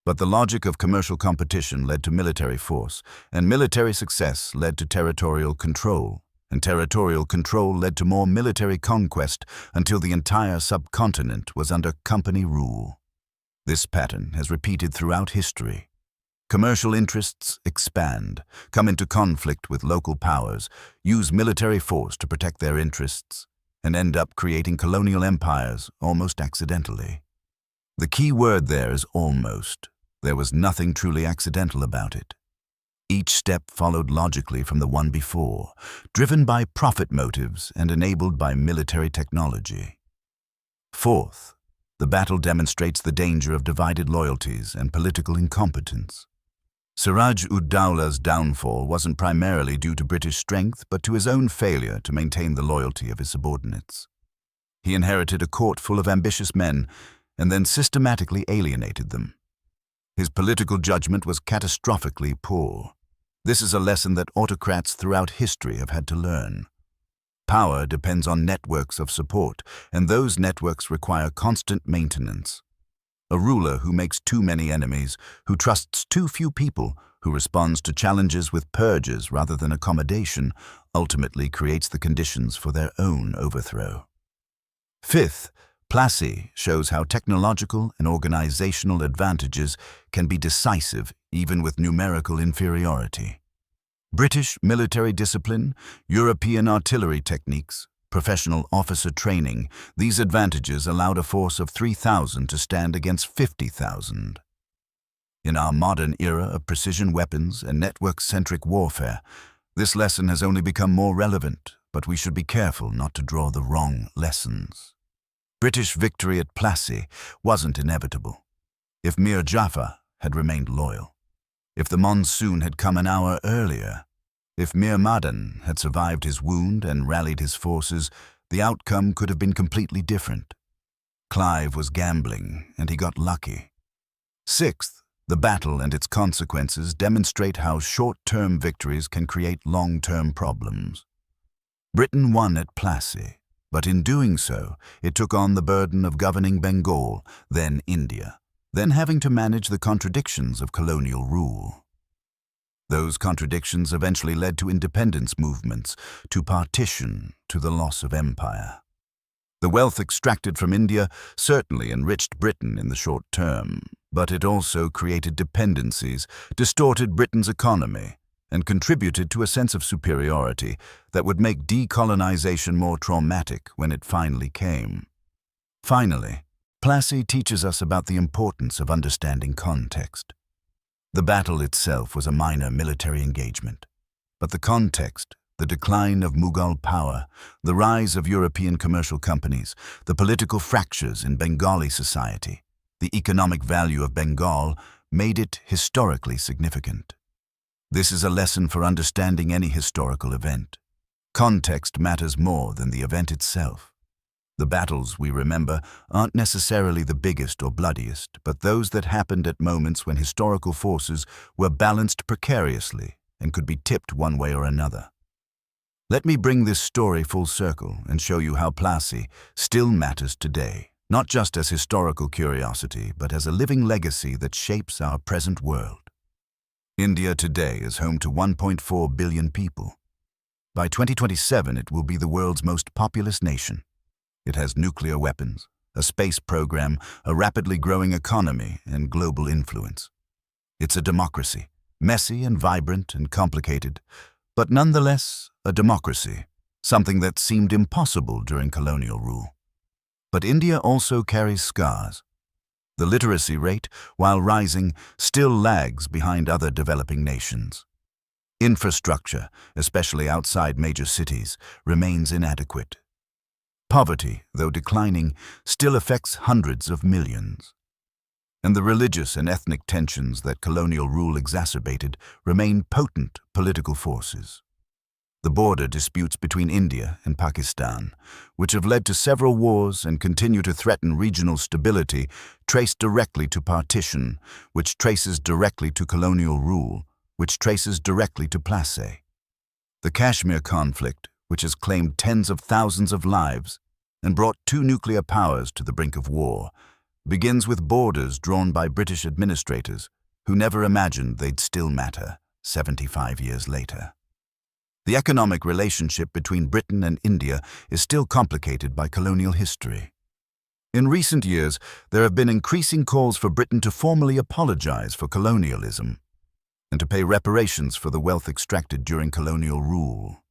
But the logic of commercial competition led to military force, and military success led to territorial control. And territorial control led to more military conquest until the entire subcontinent was under company rule. This pattern has repeated throughout history. Commercial interests expand, come into conflict with local powers, use military force to protect their interests, and end up creating colonial empires almost accidentally. The key word there is almost. There was nothing truly accidental about it. Each step followed logically from the one before, driven by profit motives and enabled by military technology. Fourth, the battle demonstrates the danger of divided loyalties and political incompetence. Siraj-ud-Dowlah's downfall wasn't primarily due to British strength, but to his own failure to maintain the loyalty of his subordinates. He inherited a court full of ambitious men and then systematically alienated them. His political judgment was catastrophically poor. This is a lesson that autocrats throughout history have had to learn. Power depends on networks of support, and those networks require constant maintenance. A ruler who makes too many enemies, who trusts too few people, who responds to challenges with purges rather than accommodation, ultimately creates the conditions for their own overthrow. Fifth, Plassey shows how technological and organizational advantages can be decisive even with numerical inferiority. British military discipline, European artillery techniques, professional officer training, these advantages allowed a force of 3,000 to stand against 50,000. In our modern era of precision weapons and network-centric warfare, this lesson has only become more relevant, but we should be careful not to draw the wrong lessons. British victory at Plassey wasn't inevitable. If Mir Jafar had remained loyal, if the monsoon had come an hour earlier, if Mir Madan had survived his wound and rallied his forces, the outcome could have been completely different. Clive was gambling, and he got lucky. Sixth, the battle and its consequences demonstrate how short-term victories can create long-term problems. Britain won at Plassey, but in doing so, it took on the burden of governing Bengal, then India, then having to manage the contradictions of colonial rule. Those contradictions eventually led to independence movements, to partition, to the loss of empire. The wealth extracted from India certainly enriched Britain in the short term, but it also created dependencies, distorted Britain's economy, and contributed to a sense of superiority that would make decolonization more traumatic when it finally came. Finally, Plassey teaches us about the importance of understanding context. The battle itself was a minor military engagement, but the context, the decline of Mughal power, the rise of European commercial companies, the political fractures in Bengali society, the economic value of Bengal made it historically significant. This is a lesson for understanding any historical event. Context matters more than the event itself. The battles we remember aren't necessarily the biggest or bloodiest, but those that happened at moments when historical forces were balanced precariously and could be tipped one way or another. Let me bring this story full circle and show you how Plassey still matters today, not just as historical curiosity, but as a living legacy that shapes our present world. India today is home to 1.4 billion people. By 2027, it will be the world's most populous nation. It has nuclear weapons, a space program, a rapidly growing economy, and global influence. It's a democracy, messy and vibrant and complicated, but nonetheless a democracy, something that seemed impossible during colonial rule. But India also carries scars. The literacy rate, while rising, still lags behind other developing nations. Infrastructure, especially outside major cities, remains inadequate. Poverty, though declining, still affects hundreds of millions. And the religious and ethnic tensions that colonial rule exacerbated remain potent political forces. The border disputes between India and Pakistan, which have led to several wars and continue to threaten regional stability, trace directly to partition, which traces directly to colonial rule, which traces directly to Plassey. The Kashmir conflict, which has claimed tens of thousands of lives and brought two nuclear powers to the brink of war, begins with borders drawn by British administrators who never imagined they'd still matter 75 years later. The economic relationship between Britain and India is still complicated by colonial history. In recent years, there have been increasing calls for Britain to formally apologize for colonialism and to pay reparations for the wealth extracted during colonial rule.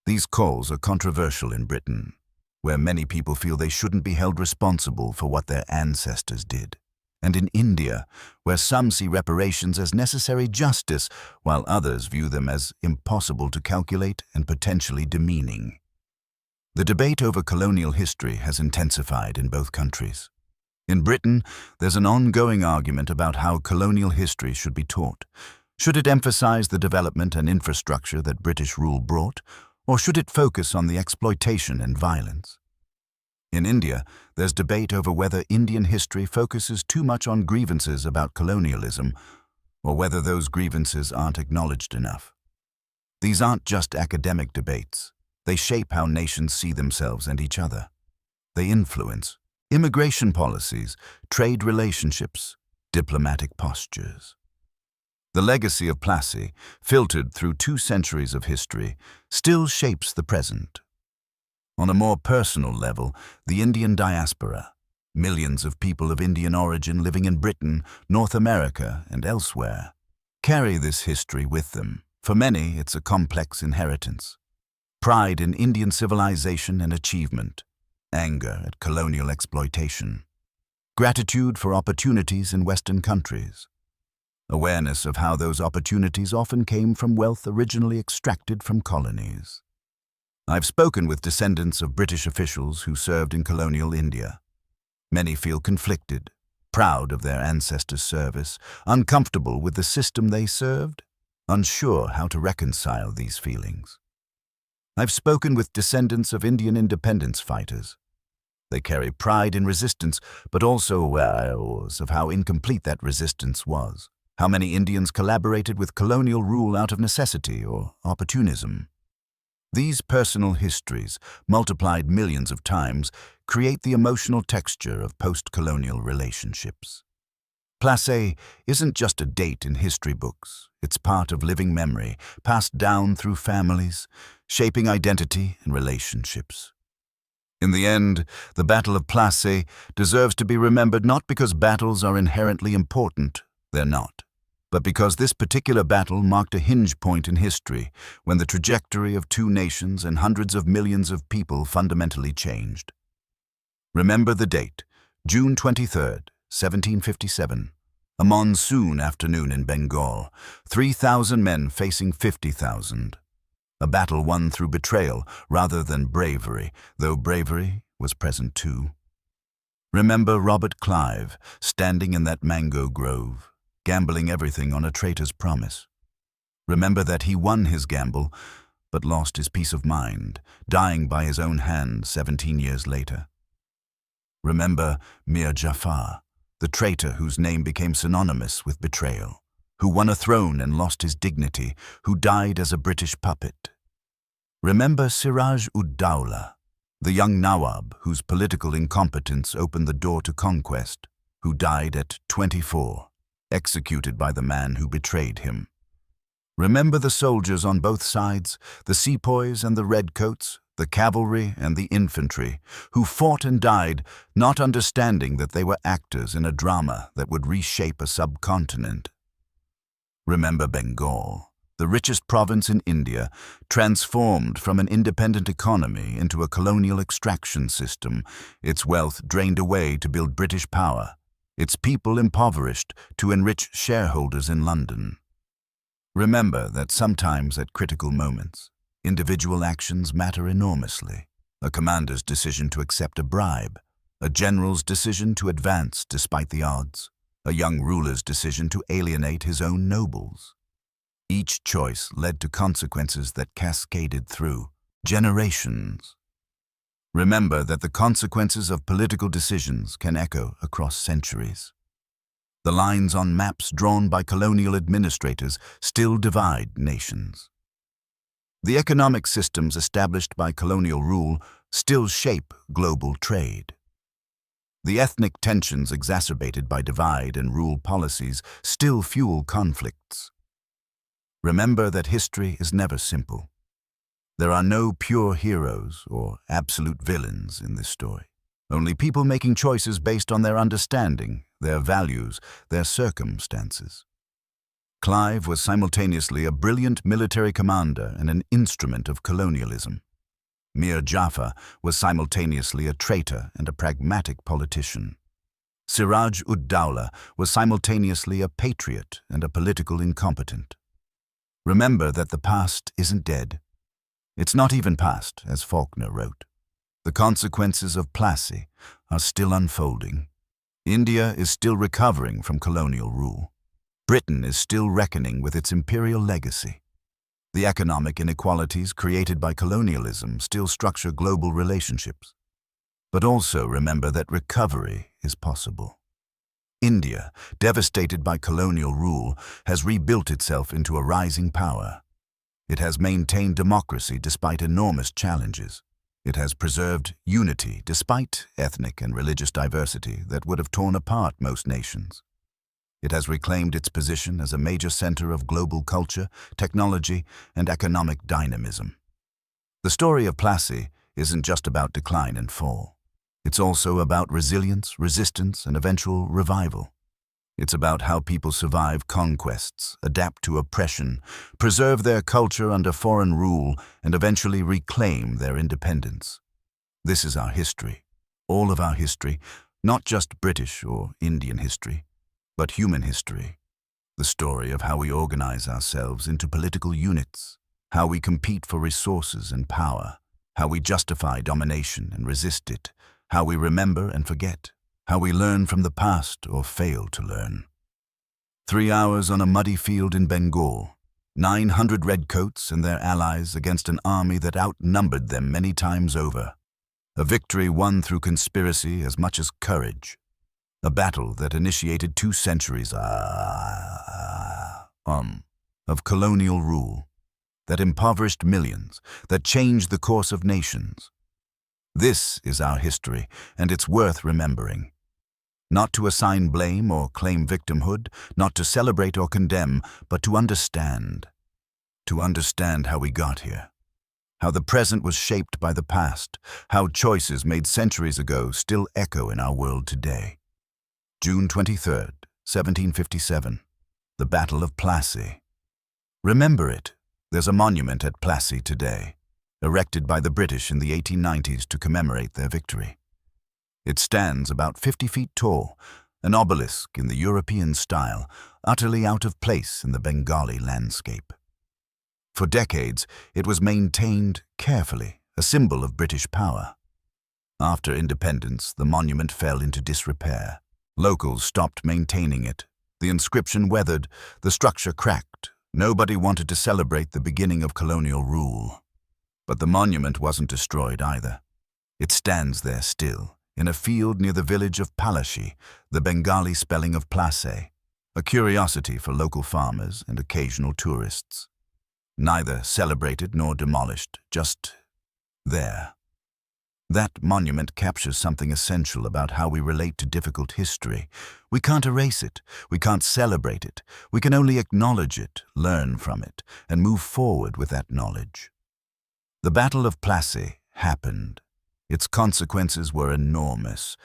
These calls are controversial in Britain, where many people feel they shouldn't be held responsible for what their ancestors did, and in India, where some see reparations as necessary justice, while others view them as impossible to calculate and potentially demeaning. The debate over colonial history has intensified in both countries. In Britain, there's an ongoing argument about how colonial history should be taught. Should it emphasize the development and infrastructure that British rule brought, or should it focus on the exploitation and violence? In India, there's debate over whether Indian history focuses too much on grievances about colonialism, or whether those grievances aren't acknowledged enough. These aren't just academic debates. They shape how nations see themselves and each other. They influence immigration policies, trade relationships, diplomatic postures. The legacy of Plassey, filtered through 2 centuries of history, still shapes the present. On a more personal level, the Indian diaspora, millions of people of Indian origin living in Britain, North America, and elsewhere, carry this history with them. For many, it's a complex inheritance. Pride in Indian civilization and achievement, anger at colonial exploitation, gratitude for opportunities in Western countries, awareness of how those opportunities often came from wealth originally extracted from colonies. I've spoken with descendants of British officials who served in colonial India. Many feel conflicted, proud of their ancestors' service, uncomfortable with the system they served, unsure how to reconcile these feelings. I've spoken with descendants of Indian independence fighters. They carry pride in resistance, but also awareness of how incomplete that resistance was. How many Indians collaborated with colonial rule out of necessity or opportunism. These personal histories, multiplied millions of times, create the emotional texture of post-colonial relationships. Plassey isn't just a date in history books. It's part of living memory, passed down through families, shaping identity and relationships. In the end, the Battle of Plassey deserves to be remembered not because battles are inherently important, they're not, but because this particular battle marked a hinge point in history when the trajectory of two nations and hundreds of millions of people fundamentally changed. Remember the date, June 23rd, 1757. A monsoon afternoon in Bengal, 3,000 men facing 50,000. A battle won through betrayal rather than bravery, though bravery was present too. Remember Robert Clive, standing in that mango grove, gambling everything on a traitor's promise. Remember that he won his gamble, but lost his peace of mind, dying by his own hand 17 years later. Remember Mir Jafar, the traitor whose name became synonymous with betrayal, who won a throne and lost his dignity, who died as a British puppet. Remember Siraj-ud-Dowlah, the young Nawab whose political incompetence opened the door to conquest, who died at 24, executed by the man who betrayed him. Remember the soldiers on both sides, the sepoys and the redcoats, the cavalry and the infantry, who fought and died, not understanding that they were actors in a drama that would reshape a subcontinent. Remember Bengal, the richest province in India, transformed from an independent economy into a colonial extraction system, its wealth drained away to build British power, its people impoverished to enrich shareholders in London. Remember that sometimes at critical moments, individual actions matter enormously. A commander's decision to accept a bribe, a general's decision to advance despite the odds, a young ruler's decision to alienate his own nobles. Each choice led to consequences that cascaded through generations. Remember that the consequences of political decisions can echo across centuries. The lines on maps drawn by colonial administrators still divide nations. The economic systems established by colonial rule still shape global trade. The ethnic tensions exacerbated by divide and rule policies still fuel conflicts. Remember that history is never simple. There are no pure heroes or absolute villains in this story. Only people making choices based on their understanding, their values, their circumstances. Clive was simultaneously a brilliant military commander and an instrument of colonialism. Mir Jafar was simultaneously a traitor and a pragmatic politician. Siraj-ud-Dowlah was simultaneously a patriot and a political incompetent. Remember that the past isn't dead. It's not even past, as Faulkner wrote. The consequences of Plassey are still unfolding. India is still recovering from colonial rule. Britain is still reckoning with its imperial legacy. The economic inequalities created by colonialism still structure global relationships. But also remember that recovery is possible. India, devastated by colonial rule, has rebuilt itself into a rising power. It has maintained democracy despite enormous challenges. It has preserved unity despite ethnic and religious diversity that would have torn apart most nations. It has reclaimed its position as a major center of global culture, technology, and economic dynamism. The story of Plassey isn't just about decline and fall. It's also about resilience, resistance, and eventual revival. It's about how people survive conquests, adapt to oppression, preserve their culture under foreign rule, and eventually reclaim their independence. This is our history, all of our history, not just British or Indian history, but human history. The story of how we organize ourselves into political units, how we compete for resources and power, how we justify domination and resist it, how we remember and forget, how we learn from the past or fail to learn. 3 hours on a muddy field in Bengal, 900 redcoats and their allies against an army that outnumbered them many times over. A victory won through conspiracy as much as courage. A battle that initiated 2 centuries of colonial rule, that impoverished millions, that changed the course of nations. This is our history, and it's worth remembering. Not to assign blame or claim victimhood, not to celebrate or condemn, but to understand. To understand how we got here. How the present was shaped by the past, how choices made centuries ago still echo in our world today. June 23rd, 1757. The Battle of Plassey. Remember it. There's a monument at Plassey today, erected by the British in the 1890s to commemorate their victory. It stands about 50 feet tall, an obelisk in the European style, utterly out of place in the Bengali landscape. For decades, it was maintained carefully, a symbol of British power. After independence, the monument fell into disrepair. Locals stopped maintaining it. The inscription weathered, the structure cracked. Nobody wanted to celebrate the beginning of colonial rule. But the monument wasn't destroyed either. It stands there still, in a field near the village of Plassey, the Bengali spelling of Plassey, a curiosity for local farmers and occasional tourists. Neither celebrated nor demolished, just there. That monument captures something essential about how we relate to difficult history. We can't erase it, we can't celebrate it, we can only acknowledge it, learn from it, and move forward with that knowledge. The Battle of Plassey happened. Its consequences were enormous.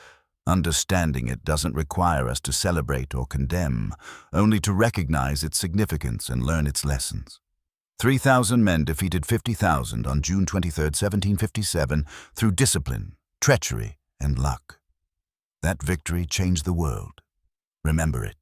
Understanding it doesn't require us to celebrate or condemn, only to recognize its significance and learn its lessons. 3,000 men defeated 50,000 on June 23, 1757, through discipline, treachery, and luck. That victory changed the world. Remember it.